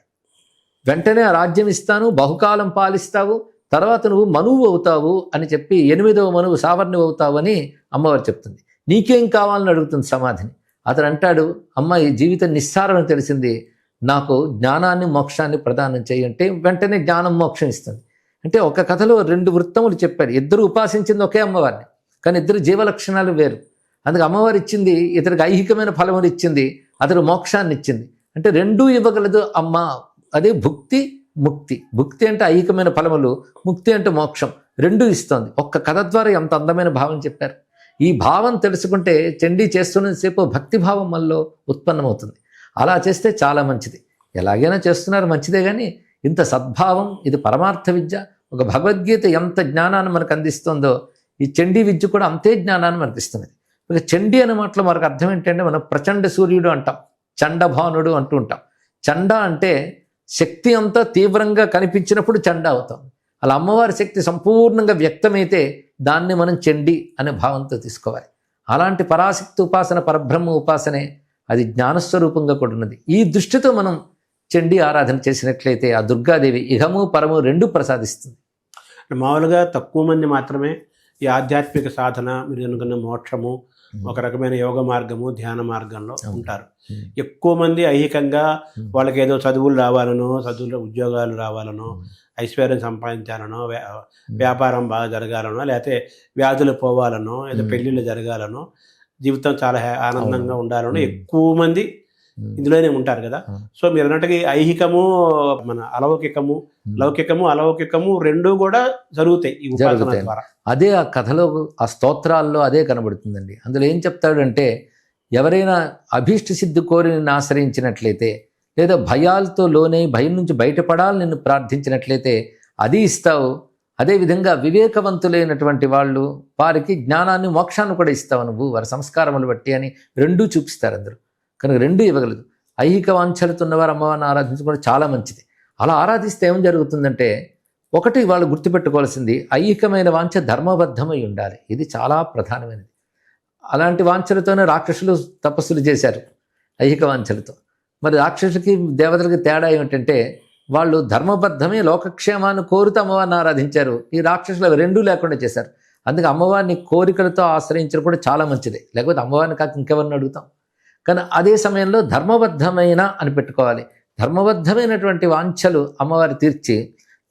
వెంటనే ఆ రాజ్యం ఇస్తాను, బహుకాలం పాలిస్తావు, తర్వాత నువ్వు మనువు అవుతావు అని చెప్పి 8వ మనువు సావర్ణి అవుతావు అని అమ్మవారు చెప్తుంది. నీకేం కావాలని అడుగుతుంది సమాధిని. అతను అంటాడు, అమ్మ ఈ జీవితం నిస్సారం అని తెలిసింది, నాకు జ్ఞానాన్ని మోక్షాన్ని ప్రదానం చేయంటే వెంటనే జ్ఞానం మోక్షం ఇస్తుంది. అంటే ఒక కథలో 2 వృత్తములు చెప్పాడు. ఇద్దరు ఉపాసించింది ఒకే అమ్మవారిని, కానీ ఇద్దరు జీవలక్షణాలు వేరు. అందుకే అమ్మవారు ఇచ్చింది ఇతనికి ఐహికమైన ఫలములు ఇచ్చింది, అతడు మోక్షాన్ని ఇచ్చింది. అంటే 2 ఇవ్వగలదు అమ్మ. అదే భుక్తి ముక్తి. భుక్తి అంటే ఐహికమైన ఫలములు, ముక్తి అంటే మోక్షం, 2 ఇస్తోంది. ఒక్క కథ ద్వారా ఎంత అందమైన భావం చెప్పారు. ఈ భావం తెలుసుకుంటే చండీ చేస్తున్నంతసేపు భక్తిభావం మనలో ఉత్పన్నమవుతుంది. అలా చేస్తే చాలా మంచిది. ఎలాగైనా చేస్తున్నారు మంచిదే, కానీ ఇంత సద్భావం, ఇది పరమార్థ విద్య. ఒక భగవద్గీత ఎంత జ్ఞానాన్ని మనకు అందిస్తుందో ఈ చండీ విద్య కూడా అంతే జ్ఞానాన్ని మనకి ఇస్తున్నది. ఇక చండీ అనే మాటలో మనకు అర్థం ఏంటంటే మనం ప్రచండ సూర్యుడు అంటాం, చండభానుడు అంటూ ఉంటాం. చండ అంటే శక్తి అంతా తీవ్రంగా కనిపించినప్పుడు చండ అవుతాం. అలా అమ్మవారి శక్తి సంపూర్ణంగా వ్యక్తమైతే దాన్ని మనం చండీ అనే భావంతో తీసుకోవాలి. అలాంటి పరాశక్తి ఉపాసన, పరబ్రహ్మ ఉపాసనే అది జ్ఞానస్వరూపంగా కూడా ఉన్నది. ఈ దృష్టితో మనం చండీ ఆరాధన చేసినట్లయితే ఆ దుర్గాదేవి ఇహము పరము రెండు ప్రసాదిస్తుంది. మామూలుగా తక్కువ మంది మాత్రమే ఈ ఆధ్యాత్మిక సాధన, మీరు అనుకున్న మోక్షము, ఒక రకమైన యోగ మార్గము, ధ్యాన మార్గంలో ఉంటారు. ఎక్కువ మంది ఐహికంగా వాళ్ళకి ఏదో చదువులు రావాలనో, చదువులో ఉద్యోగాలు రావాలనో, ఐశ్వర్యం సంపాదించాలనో, వ్యాపారం బాగా జరగాలనో, లేకపోతే వ్యాధులు పోవాలనో, ఏదో పెళ్ళిళ్ళు జరగాలనో, జీవితం చాలా ఆనందంగా ఉండాలనో ఎక్కువ మంది ఇందులోనే ఉంటారు కదా. సో మీరు అన్నట్టుగా ఐహికము, మన అలౌకికము, అలౌకికము రెండూ కూడా జరుగుతాయి ఈ ఉపాసన ద్వారా. అదే ఆ కథలో, ఆ స్తోత్రాల్లో అదే కనబడుతుందండి. అందులో ఏం చెప్తాడంటే, ఎవరైనా అభీష్ట సిద్ధి కోరి నిన్ను ఆశ్రయించినట్లయితే, లేదా భయాలతో లోనే భయం నుంచి బయటపడాలని నిన్ను ప్రార్థించినట్లయితే అది ఇస్తావు. అదేవిధంగా వివేకవంతులైనటువంటి వాళ్ళు, వారికి జ్ఞానాన్ని, మోక్షాన్ని కూడా ఇస్తావు నువ్వు వారి సంస్కారములు బట్టి అని రెండూ చూపిస్తారు అందరూ. కనుక రెండూ ఇవ్వగలదు. ఐహిక వాంఛలతో ఉన్నవారు అమ్మవారిని ఆరాధించుకోవడం చాలా మంచిది. అలా ఆరాధిస్తే ఏం జరుగుతుందంటే, ఒకటి వాళ్ళు గుర్తుపెట్టుకోవాల్సింది, ఐహికమైన వాంఛ ధర్మబద్ధమై ఉండాలి. ఇది చాలా ప్రధానమైనది. అలాంటి వాంఛలతోనే రాక్షసులు తపస్సులు చేశారు, ఐహిక వాంఛలతో. మరి రాక్షసులకి దేవతలకి తేడా ఏమిటంటే, వాళ్ళు ధర్మబద్ధమే లోకక్షేమాన్ని కోరుతూ అమ్మవారిని ఆరాధించారు. ఈ రాక్షసులు అవి రెండూ లేకుండా చేశారు. అందుకే అమ్మవారిని కోరికలతో ఆశ్రయించడం కూడా చాలా మంచిదే. లేకపోతే అమ్మవారిని కాక ఇంకెవరిని అడుగుతాం. కానీ అదే సమయంలో ధర్మబద్ధమైన అని పెట్టుకోవాలి. ధర్మబద్ధమైనటువంటి వాంఛలు అమ్మవారి తీర్చి,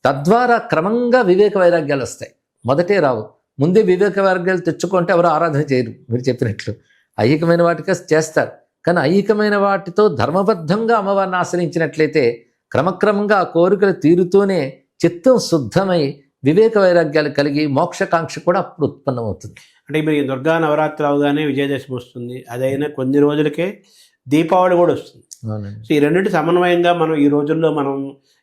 తద్వారా క్రమంగా వివేక వైరాగ్యాలు వస్తాయి. మొదటే రావు, ముందే వివేక వైరాగ్యాలు తెచ్చుకుంటే ఎవరు ఆరాధన చేయరు. మీరు చెప్పినట్లు ఐహికమైన వాటికి చేస్తారు, కానీ ఐహికమైన వాటితో ధర్మబద్ధంగా అమ్మవారిని ఆశ్రయించినట్లయితే క్రమక్రమంగా ఆ కోరికలు తీరుతూనే చిత్తం శుద్ధమై వివేక వైరాగ్యాలు కలిగి మోక్షకాంక్ష కూడా అప్పుడు ఉత్పన్నమవుతుంది. అంటే మీరు ఈ దుర్గా నవరాత్రి అవగానే విజయదశమి వస్తుంది, అదైనా కొన్ని రోజులకే దీపావళి కూడా వస్తుంది. సో ఈ రెండింటి సమన్వయంగా మనం ఈ రోజుల్లో మనం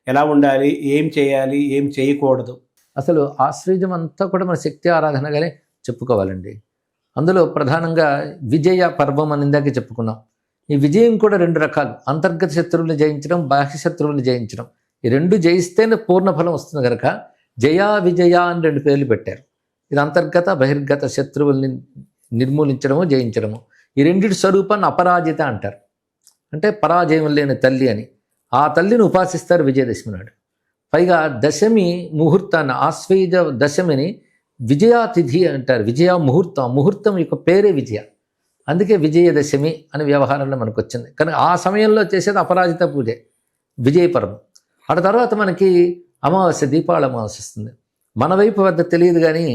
ఎలా ఉండాలి, ఏం చేయాలి, ఏం చేయకూడదు? అసలు ఆశ్రయం అంతా కూడా మన శక్తి ఆరాధనగానే చెప్పుకోవాలండి. అందులో ప్రధానంగా విజయ పర్వం అని ఇందాకే చెప్పుకున్నాం. ఈ విజయం కూడా రెండు రకాలు, అంతర్గత శత్రువులను జయించడం, బాహ్య శత్రువులను జయించడం. ఈ రెండు జయిస్తేనే పూర్ణ ఫలం వస్తుంది కనుక జయా విజయ అని రెండు పేర్లు పెట్టారు. ఇది అంతర్గత బహిర్గత శత్రువుల్ని నిర్మూలించడము, జయించడము. ఈ రెండింటి స్వరూపాన్ని అపరాజిత అంటారు. అంటే పరాజయం లేని తల్లి అని. ఆ తల్లిని ఉపాసిస్తారు విజయదశమి నాడు. పైగా దశమి ముహూర్తాన్ని, ఆశ్వేజ దశమిని విజయాతిథి అంటారు. విజయ ముహూర్తం, ముహూర్తం యొక్క పేరే విజయ. అందుకే విజయదశమి అనే వ్యవహారంలో మనకు వచ్చింది. కానీ ఆ సమయంలో చేసేది అపరాజిత పూజే, విజయపర్వం. ఆ తర్వాత మనకి అమావాస్య, దీపావళి అమావాస్య వస్తుంది. మన వైపు వద్ద తెలియదు కానీ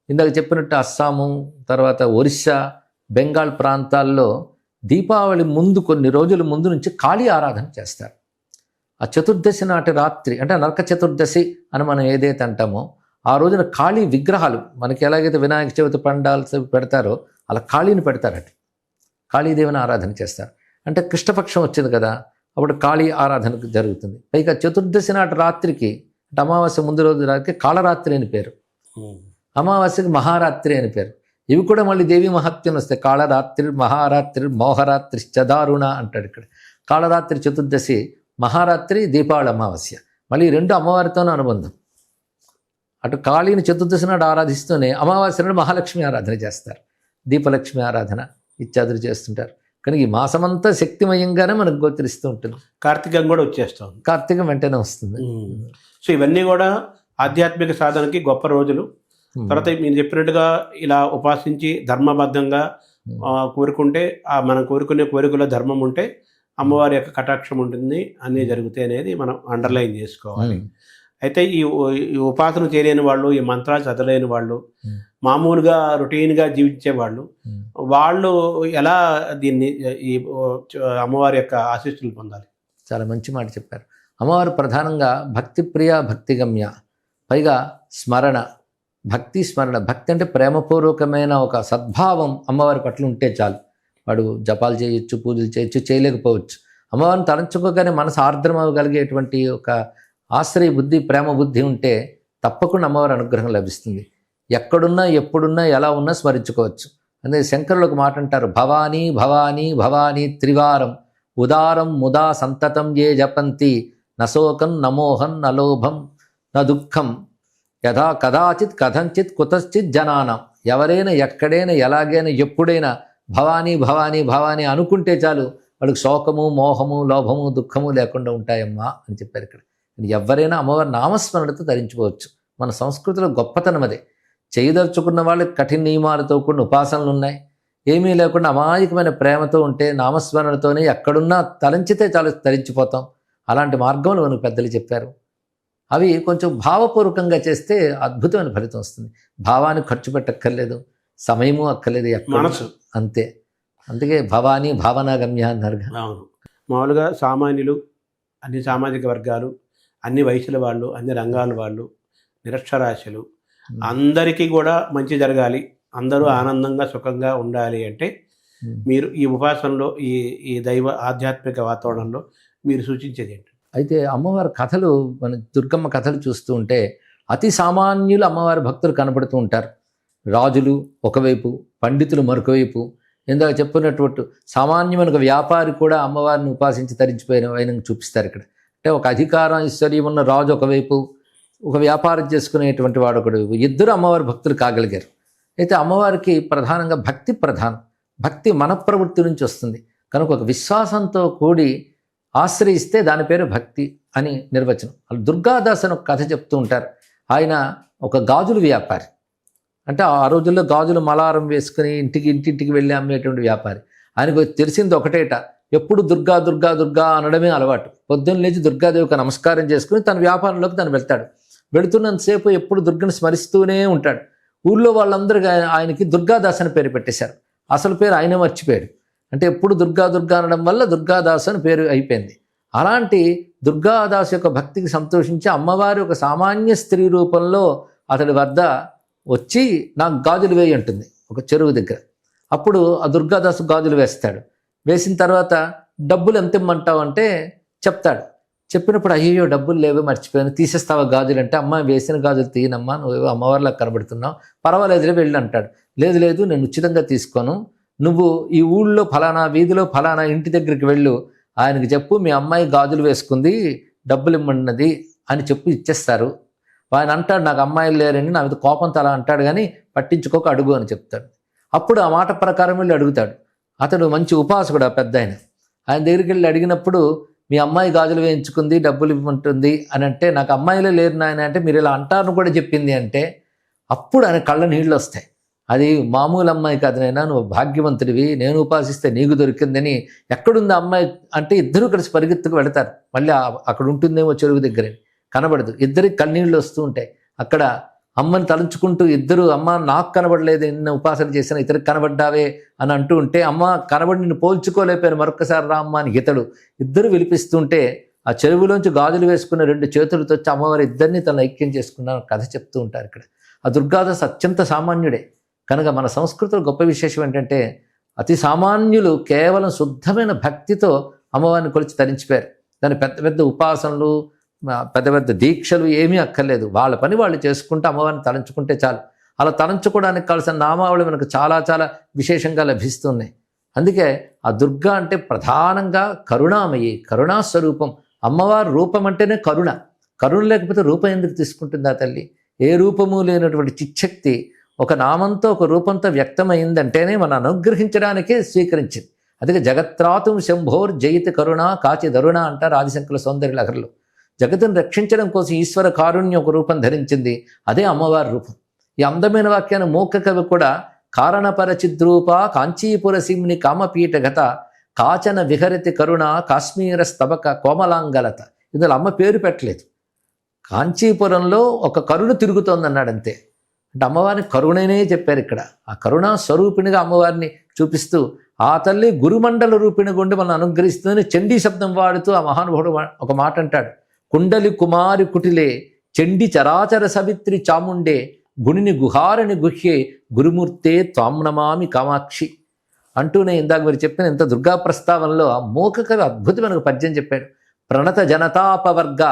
ఇందాక చెప్పినట్టు అస్సాము, తర్వాత ఒరిస్సా, బెంగాల్ ప్రాంతాల్లో దీపావళి ముందు కొన్ని రోజుల ముందు నుంచి కాళీ ఆరాధన చేస్తారు. ఆ చతుర్దశి నాటి రాత్రి, అంటే నరక చతుర్దశి అని మనం ఏదైతే అంటామో, ఆ రోజున కాళీ విగ్రహాలు, మనకి ఎలాగైతే వినాయక చవితి పండాలు పెడతారో అలా కాళీని పెడతారట. కాళీదేవిని ఆరాధన చేస్తారు. అంటే కృష్ణపక్షం వచ్చింది కదా, అప్పుడు కాళీ ఆరాధన జరుగుతుంది. పైగా చతుర్దశి నాటి రాత్రికి, అంటే అమావాస్య ముందు రోజు రాత్రికి కాళరాత్రి అని పేరు, అమావాస్యకి మహారాత్రి అని పేరు. ఇవి కూడా మళ్ళీ దేవి మహత్యం వస్తాయి. కాళరాత్రి, మహారాత్రి, మోహరాత్రి చదారుణ అంటాడు ఇక్కడ. కాళరాత్రి చతుర్దశి, మహారాత్రి దీపావళి అమావాస్య. మళ్ళీ రెండు అమ్మవారితోనూ అనుబంధం. అటు కాళీని చతుర్దశి నాడు ఆరాధిస్తూనే అమావాస్య నాడు మహాలక్ష్మి ఆరాధన చేస్తారు, దీపలక్ష్మి ఆరాధన ఇత్యాదులు చేస్తుంటారు. కానీ ఈ మాసమంతా శక్తిమయంగానే మనకు గోచరిస్తూ ఉంటుంది. కార్తీకం కూడా వచ్చేస్తాం, కార్తీకం వెంటనే వస్తుంది. సో ఇవన్నీ కూడా ఆధ్యాత్మిక సాధనకి గొప్ప రోజులు. తర్వాత మీరు చెప్పినట్టుగా ఇలా ఉపాసించి ధర్మబద్ధంగా కోరుకుంటే, మనం కోరుకునే కోరికలో ధర్మం ఉంటే అమ్మవారి యొక్క కటాక్షం ఉంటుంది, అన్నీ జరుగుతాయి అనేది మనం అండర్లైన్ చేసుకోవాలి. అయితే ఈ ఉపాసన చేయలేని వాళ్ళు, ఈ మంత్రాలు చదవలేని వాళ్ళు, మామూలుగా రొటీన్గా జీవించే వాళ్ళు ఎలా దీన్ని, ఈ అమ్మవారి యొక్క ఆశీస్సులు పొందాలి? చాలా మంచి మాట చెప్పారు. అమ్మవారు ప్రధానంగా భక్తిప్రియ, భక్తిగమ్య, పైగా స్మరణ, భక్తి స్మరణ. భక్తి అంటే ప్రేమపూర్వకమైన ఒక సద్భావం అమ్మవారి పట్ల ఉంటే చాలు. వాడు జపాలు చేయొచ్చు, పూజలు చేయొచ్చు, చేయలేకపోవచ్చు. అమ్మవారిని తలంచుకోగానే మనసు ఆర్ద్రమవగలిగేటువంటి ఒక ఆశ్రయ బుద్ధి, ప్రేమ బుద్ధి ఉంటే తప్పకుండా అమ్మవారి అనుగ్రహం లభిస్తుంది. ఎక్కడున్నా ఎప్పుడున్నా ఎలా ఉన్నా స్మరించుకోవచ్చు. అందుకే శంకరులు ఒక మాట అంటారు, భవానీ భవానీ భవానీ త్రివారం ఉదారం ముదా సంతతం ఏ జపంతి నశోకం నమోహం నలోభం న దుఃఖం యథా కదాచిత్ కథంచిత్ కుతశ్చిత్ జనానం. ఎవరైనా ఎక్కడైనా ఎలాగైనా ఎప్పుడైనా భవానీ భవానీ భవానీ అనుకుంటే చాలు వాళ్ళకి శోకము మోహము లోభము దుఃఖము లేకుండా ఉంటాయమ్మా అని చెప్పారు ఇక్కడ. ఎవరైనా అమ్మవారి నామస్మరణతో ధరించుకోవచ్చు. మన సంస్కృతిలో గొప్పతనం అదే. చేయదలుచుకున్న వాళ్ళకి కఠిన నియమాలతో కూడిన ఉపాసనలు ఉన్నాయి. ఏమీ లేకుండా అమాయకమైన ప్రేమతో ఉంటే నామస్మరణతోనే ఎక్కడున్నా తలంచితే చాలు ధరించిపోతాం. అలాంటి మార్గంలో మనకు పెద్దలు చెప్పారు. అవి కొంచెం భావపూర్వకంగా చేస్తే అద్భుతమైన ఫలితం వస్తుంది. భావానికి ఖర్చు పెట్టక్కర్లేదు, సమయము అక్కర్లేదు, మనసు అంతే. అందుకే భవానీ భావనాగమ్య అన్నారు. అవును. మామూలుగా సామాన్యులు, అన్ని సామాజిక వర్గాలు, అన్ని వయసుల వాళ్ళు, అన్ని రంగాల వాళ్ళు, నిరక్షరాస్యులు అందరికీ కూడా మంచి జరగాలి, అందరూ ఆనందంగా సుఖంగా ఉండాలి అంటే మీరు ఈ ఉపాసనలో ఈ దైవ ఆధ్యాత్మిక వాతావరణంలో మీరు సూచించేది ఏంటి? అయితే అమ్మవారి కథలు, మన దుర్గమ్మ కథలు చూస్తూ ఉంటే అతి సామాన్యులు అమ్మవారి భక్తులు కనబడుతూ ఉంటారు. రాజులు ఒకవైపు, పండితులు మరొకవైపు. ఇందాక చెప్పినటువంటి సామాన్యమైన ఒక వ్యాపారి కూడా అమ్మవారిని ఉపాసించి తరించిపోయిన ఆయన చూపిస్తారు ఇక్కడ. అంటే ఒక అధికారం ఐశ్వర్యం ఉన్న రాజు ఒకవైపు, ఒక వ్యాపారం చేసుకునేటువంటి వాడు ఒకవైపు, ఇద్దరు అమ్మవారి భక్తులు కాగలిగారు. అయితే అమ్మవారికి ప్రధానంగా భక్తి ప్రధానం. భక్తి మన ప్రవృత్తి నుంచి వస్తుంది కనుక ఒక విశ్వాసంతో కూడి ఆశ్రయిస్తే దాని పేరు భక్తి అని నిర్వచనం. దుర్గాదాస్ అని ఒక కథ చెప్తూ ఉంటారు. ఆయన ఒక గాజుల వ్యాపారి. అంటే ఆ రోజుల్లో గాజులు మలారం వేసుకుని ఇంటింటికి వెళ్ళి అమ్మేటువంటి వ్యాపారి. ఆయనకు తెలిసింది ఒకటేట, ఎప్పుడు దుర్గా దుర్గా దుర్గా అనడమే అలవాటు. పొద్దున్న లేచి దుర్గాదేవికి నమస్కారం చేసుకుని తన వ్యాపారంలోకి తను వెళ్తాడు. వెళుతున్నంతసేపు ఎప్పుడు దుర్గను స్మరిస్తూనే ఉంటాడు. ఊళ్ళో వాళ్ళందరూ ఆయనకి దుర్గాదాస్ అని పేరు పెట్టేశారు. అసలు పేరు ఆయన మర్చిపోయాడు. అంటే ఎప్పుడు దుర్గా దుర్గా అనడం వల్ల దుర్గాదాస్ అని పేరు అయిపోయింది. అలాంటి దుర్గాదాస్ యొక్క భక్తికి సంతోషించి అమ్మవారి ఒక సామాన్య స్త్రీ రూపంలో అతడి వద్ద వచ్చి నాకు గాజులు వేయి అంటుంది ఒక చెరువు దగ్గర. అప్పుడు ఆ దుర్గాదాసు గాజులు వేస్తాడు. వేసిన తర్వాత డబ్బులు ఎంత ఇమ్మంటావు అంటే చెప్తాడు. చెప్పినప్పుడు అయ్యో డబ్బులు లేవే మర్చిపోయాను, తీసేస్తావా గాజులు అంటే, అమ్మ వేసిన గాజులు తీయనమ్మా, నువ్వేవో అమ్మవారిలా కనబడుతున్నావు, పర్వాలేదులే వెళ్ళి అంటాడు. లేదు లేదు నేను ఉచితంగా తీసుకోను, నువ్వు ఈ ఊళ్ళో ఫలానా వీధిలో ఫలానా ఇంటి దగ్గరికి వెళ్ళు, ఆయనకి చెప్పు మీ అమ్మాయి గాజులు వేసుకుంది డబ్బులు ఇమ్మన్నది అని చెప్పి ఇచ్చేస్తారు. ఆయన అంటాడు నాకు అమ్మాయిలు లేరని, నా మీద కోపంతో అలా అంటాడు కానీ పట్టించుకోక అడుగు అని చెప్తాడు. అప్పుడు ఆ మాట ప్రకారం వెళ్ళి అడుగుతాడు. అతడు మంచి ఉపాసకుడు ఆ పెద్ద ఆయన దగ్గరికి వెళ్ళి అడిగినప్పుడు మీ అమ్మాయి గాజులు వేయించుకుంది డబ్బులు ఇవ్వమంటుంది అని అంటే, నాకు అమ్మాయిలే లేరు నాయన అంటే, మీరు ఇలా అంటారని కూడా చెప్పింది అంటే, అప్పుడు ఆయన కళ్ళ నీళ్ళు వస్తాయి. అది మామూలు అమ్మాయి కాదు నైనా, నువ్వు భాగ్యవంతుడివి, నేను ఉపాసిస్తే నీకు దొరికిందని. ఎక్కడుంది అమ్మాయి అంటే ఇద్దరు కలిసి పరిగెత్తుకు వెళతారు. మళ్ళీ అక్కడ ఉంటుందేమో చెరువు దగ్గర, కనబడదు. ఇద్దరికి కన్నీళ్ళు వస్తూ ఉంటాయి. అక్కడ అమ్మని తలుచుకుంటూ ఇద్దరు, అమ్మ నాకు కనబడలేదు, నిన్న ఉపాసన చేసిన ఇతరికి కనబడ్డావే అని అంటూ ఉంటే, అమ్మ కనబడి నిన్ను పోల్చుకోలేకపోయాను మరొకసారి రా అమ్మ అని ఇతడు. ఇద్దరు విలిపిస్తుంటే ఆ చెరువులోంచి గాజులు వేసుకున్న 2 చేతులతో వచ్చి అమ్మవారి ఇద్దరిని తన ఐక్యం చేసుకున్న కథ చెప్తూ ఉంటారు ఇక్కడ. ఆ దుర్గాదాస్ అత్యంత సామాన్యుడే కనుక మన సంస్కృతిలో గొప్ప విశేషం ఏంటంటే, అతి సామాన్యులు కేవలం శుద్ధమైన భక్తితో అమ్మవారిని కొలిచి తరించిపోయారు. దాని పెద్ద పెద్ద ఉపాసనలు, పెద్ద పెద్ద దీక్షలు ఏమీ అక్కర్లేదు. వాళ్ళ పని వాళ్ళు చేసుకుంటూ అమ్మవారిని తలంచుకుంటే చాలు. అలా తలంచుకోవడానికి కావాల్సిన నామావళి మనకు చాలా చాలా విశేషంగా లభిస్తున్నాయి. అందుకే ఆ దుర్గా అంటే ప్రధానంగా కరుణామయి, కరుణాస్వరూపం. అమ్మవారి రూపం అంటేనే కరుణ. కరుణ లేకపోతే రూపం ఎందుకు తీసుకుంటుందా తల్లి? ఏ రూపము లేనటువంటి చిచ్చక్తి ఒక నామంతో ఒక రూపంతో వ్యక్తమైందంటేనే మనం అనుగ్రహించడానికే స్వీకరించింది. అందుకే జగత్రాతుం శంభోర్ జయిత కరుణ కాచి దరుణ అంటారు ఆదిశంకర సౌందర్య లహరిలో. జగత్తును రక్షించడం కోసం ఈశ్వర కారుణ్యం ఒక రూపం ధరించింది, అదే అమ్మవారి రూపం. ఈ అందమైన వాక్యాన్ని మూక కవి కూడా కారణపరచిద్రూప కాంచీపుర సిమ్ని కామపీఠగత కాచన విహరతి కరుణ కాశ్మీర స్తబక కోమలాంగలత. ఇందులో అమ్మ పేరు పెట్టలేదు. కాంచీపురంలో ఒక కరుణ తిరుగుతోందన్నాడు అంతే. అంటే అమ్మవారిని కరుణనే చెప్పారు ఇక్కడ. ఆ కరుణా స్వరూపిణిగా అమ్మవారిని చూపిస్తూ ఆ తల్లి గురుమండల రూపిణి గుండి మనం అనుగ్రహిస్తుందని చండీ శబ్దం వాడుతూ ఆ మహానుభావుడు ఒక మాట అంటాడు. కుండలి కుమారి కుటిలే చండి చరాచర సవిత్రి చాముండే గుణిని గుహారిని గుహ్యే గురుమూర్తే త్వాంనమామి కామాక్షి అంటూనే ఇందాక మీరు చెప్పిన ఇంత దుర్గా ప్రస్తావనలో ఆ మూక కవి అద్భుతమైన పద్యం చెప్పాడు. ప్రణత జనతాపవర్గ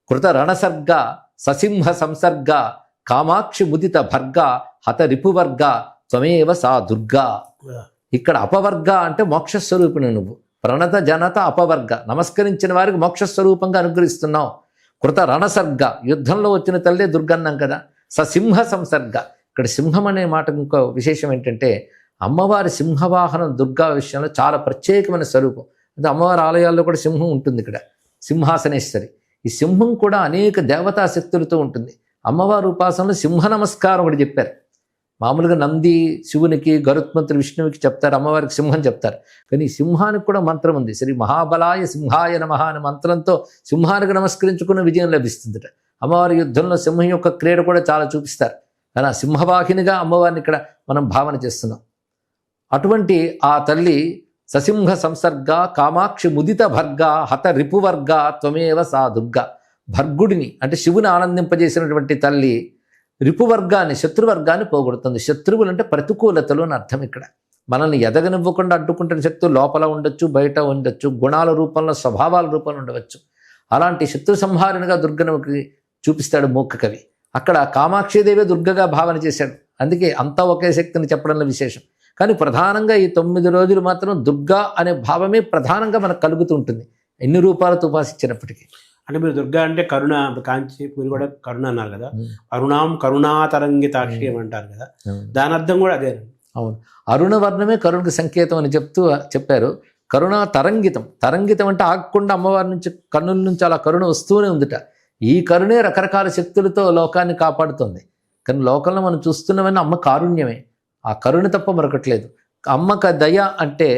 కృత రణసర్గ ససింహ సంసర్గ కామాక్షి ముదిత భర్గ హత రిపువర్గ త్వమేవ సా దుర్గా. ఇక్కడ అపవర్గ అంటే మోక్షస్వరూపిణి నువ్వు. ప్రణత జనత అపవర్గ, నమస్కరించిన వారికి మోక్షస్వరూపంగా అనుగ్రహిస్తున్నావు. కృత రణసర్గ, యుద్ధంలో వచ్చిన తల్లే దుర్గన్నాం కదా. ససింహ సంసర్గ, ఇక్కడ సింహం అనే మాటకు ఇంకో విశేషం ఏంటంటే అమ్మవారి సింహవాహనం దుర్గా విషయంలో చాలా ప్రత్యేకమైన స్వరూపం. అంటే అమ్మవారి ఆలయాల్లో కూడా సింహం ఉంటుంది ఇక్కడ, సింహాసనేశ్వరి. ఈ సింహం కూడా అనేక దేవతా శక్తులతో ఉంటుంది. అమ్మవారి ఉపాసనలో సింహ నమస్కారం ఒకటి చెప్పారు. మామూలుగా నంది శివునికి, గరుత్మంతుడు విష్ణువుకి చెప్తారు, అమ్మవారికి సింహం చెప్తారు. కానీ ఈ సింహానికి కూడా మంత్రం ఉంది. శ్రీ మహాబలాయ సింహాయ నమః అనే మంత్రంతో సింహానికి నమస్కరించుకున్న విజయం లభిస్తుందట. అమ్మవారి యుద్ధంలో సింహం యొక్క క్రీడ కూడా చాలా చూపిస్తారు. కానీ ఆ సింహవాహినిగా అమ్మవారిని ఇక్కడ మనం భావన చేస్తున్నాం. అటువంటి ఆ తల్లి ససింహ సంసర్గ కామాక్షి ముదిత భర్గ హత రిపువర్గ త్వమేవ సా దుర్గా. భర్గుడిని అంటే శివుని ఆనందింపజేసినటువంటి తల్లి రిపువర్గాన్ని, శత్రువర్గాన్ని పోగొడుతుంది. శత్రువులు అంటే ప్రతికూలతలు అని అర్థం. ఇక్కడ మనల్ని ఎదగనివ్వకుండా అడ్డుకుంటున్న శక్తులు లోపల ఉండొచ్చు, బయట ఉండొచ్చు, గుణాల రూపంలో, స్వభావాల రూపంలో ఉండవచ్చు. అలాంటి శత్రు సంహారణగా దుర్గనుకి చూపిస్తాడు మూక కవి. అక్కడ కామాక్షిదేవి దుర్గగా భావన చేశాడు. అందుకే అంతా ఒకే శక్తిని చెప్పడంలో విశేషం. కానీ ప్రధానంగా ఈ 9 రోజులు మాత్రం దుర్గా అనే భావమే ప్రధానంగా మనకు కలుగుతూ ఉంటుంది, ఎన్ని రూపాలతో ఉపాసించినప్పటికీ. అంటే మీరు దుర్గా అంటే కరుణ, కాంచీపూరి కూడా కరుణ అన్నారు కదా, అరుణాం కరుణాతరంగితాక్షి అంటారు కదా, దాని అర్థం కూడా అదే. అవును, అరుణవర్ణమే కరుణకు సంకేతం అని చెప్పారు. కరుణ తరంగితం, తరంగితం అంటే ఆగకుండా అమ్మవారి నుంచి కన్నుల నుంచి అలా కరుణ వస్తూనే ఉందిట. ఈ కరుణే రకరకాల శక్తులతో లోకాన్ని కాపాడుతుంది. కానీ లోకంలో మనం చూస్తున్నవన్నీ అమ్మ కారుణ్యమే, ఆ కరుణ తప్ప మరొకట్లేదు. అమ్మక దయ అంటే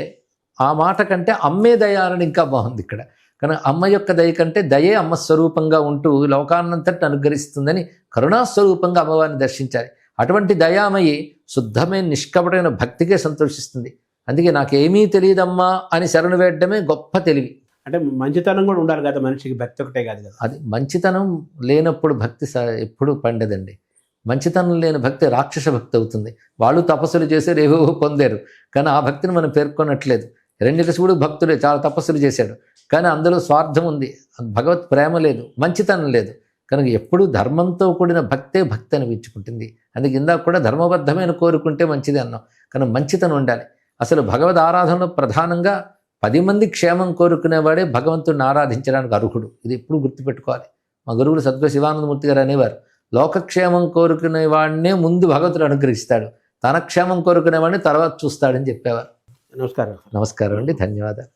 ఆ మాట కంటే అమ్మే దయ అని ఇంకా బాగుంది ఇక్కడ. కానీ అమ్మ యొక్క దయ కంటే దయే అమ్మ స్వరూపంగా ఉంటూ లోకాన్నంతటి అనుగ్రహిస్తుందని కరుణాస్వరూపంగా అమ్మవారిని దర్శించాలి. అటువంటి దయామయి శుద్ధమైన నిష్కపటమైన భక్తికే సంతోషిస్తుంది. అందుకే నాకేమీ తెలియదమ్మా అని శరణు వేయడమే గొప్ప తెలివి. అంటే మంచితనం కూడా ఉండాలి కదా మనిషికి, భక్తి ఒకటే కాదు కదా. అది మంచితనం లేనప్పుడు భక్తి ఎప్పుడూ పండదండి. మంచితనం లేని భక్తి రాక్షస భక్తి అవుతుంది. వాళ్ళు తపస్సులు చేశారు, ఏవో పొందారు, కానీ ఆ భక్తిని మనం పేర్కొనట్లేదు. హిరణ్యకశిపుడు భక్తుడే, చాలా తపస్సులు చేశాడు, కానీ అందులో స్వార్థం ఉంది, భగవత్ ప్రేమ లేదు, మంచితనం లేదు. కనుక ఎప్పుడూ ధర్మంతో కూడిన భక్తే భక్తి అనిపించుకుంటుంది. అందుకే ఇందాక కూడా ధర్మబద్ధమైన కోరుకుంటే మంచిది అన్నాం. కానీ మంచితనం ఉండాలి. అసలు భగవద్ ఆరాధనలో ప్రధానంగా 10 మంది క్షేమం కోరుకునేవాడే భగవంతుడిని ఆరాధించడానికి అర్హుడు. ఇది ఎప్పుడు గుర్తుపెట్టుకోవాలి. మా గురువులు సద్గురు శివానందమూర్తి గారు అనేవారు, లోకక్షేమం కోరుకునేవాడినే ముందు భగవంతుడు అనుగ్రహిస్తాడు, తన క్షేమం కోరుకునేవాడిని తర్వాత చూస్తాడని చెప్పేవారు. నమస్కారం. నమస్కారం అండి, ధన్యవాదాలు.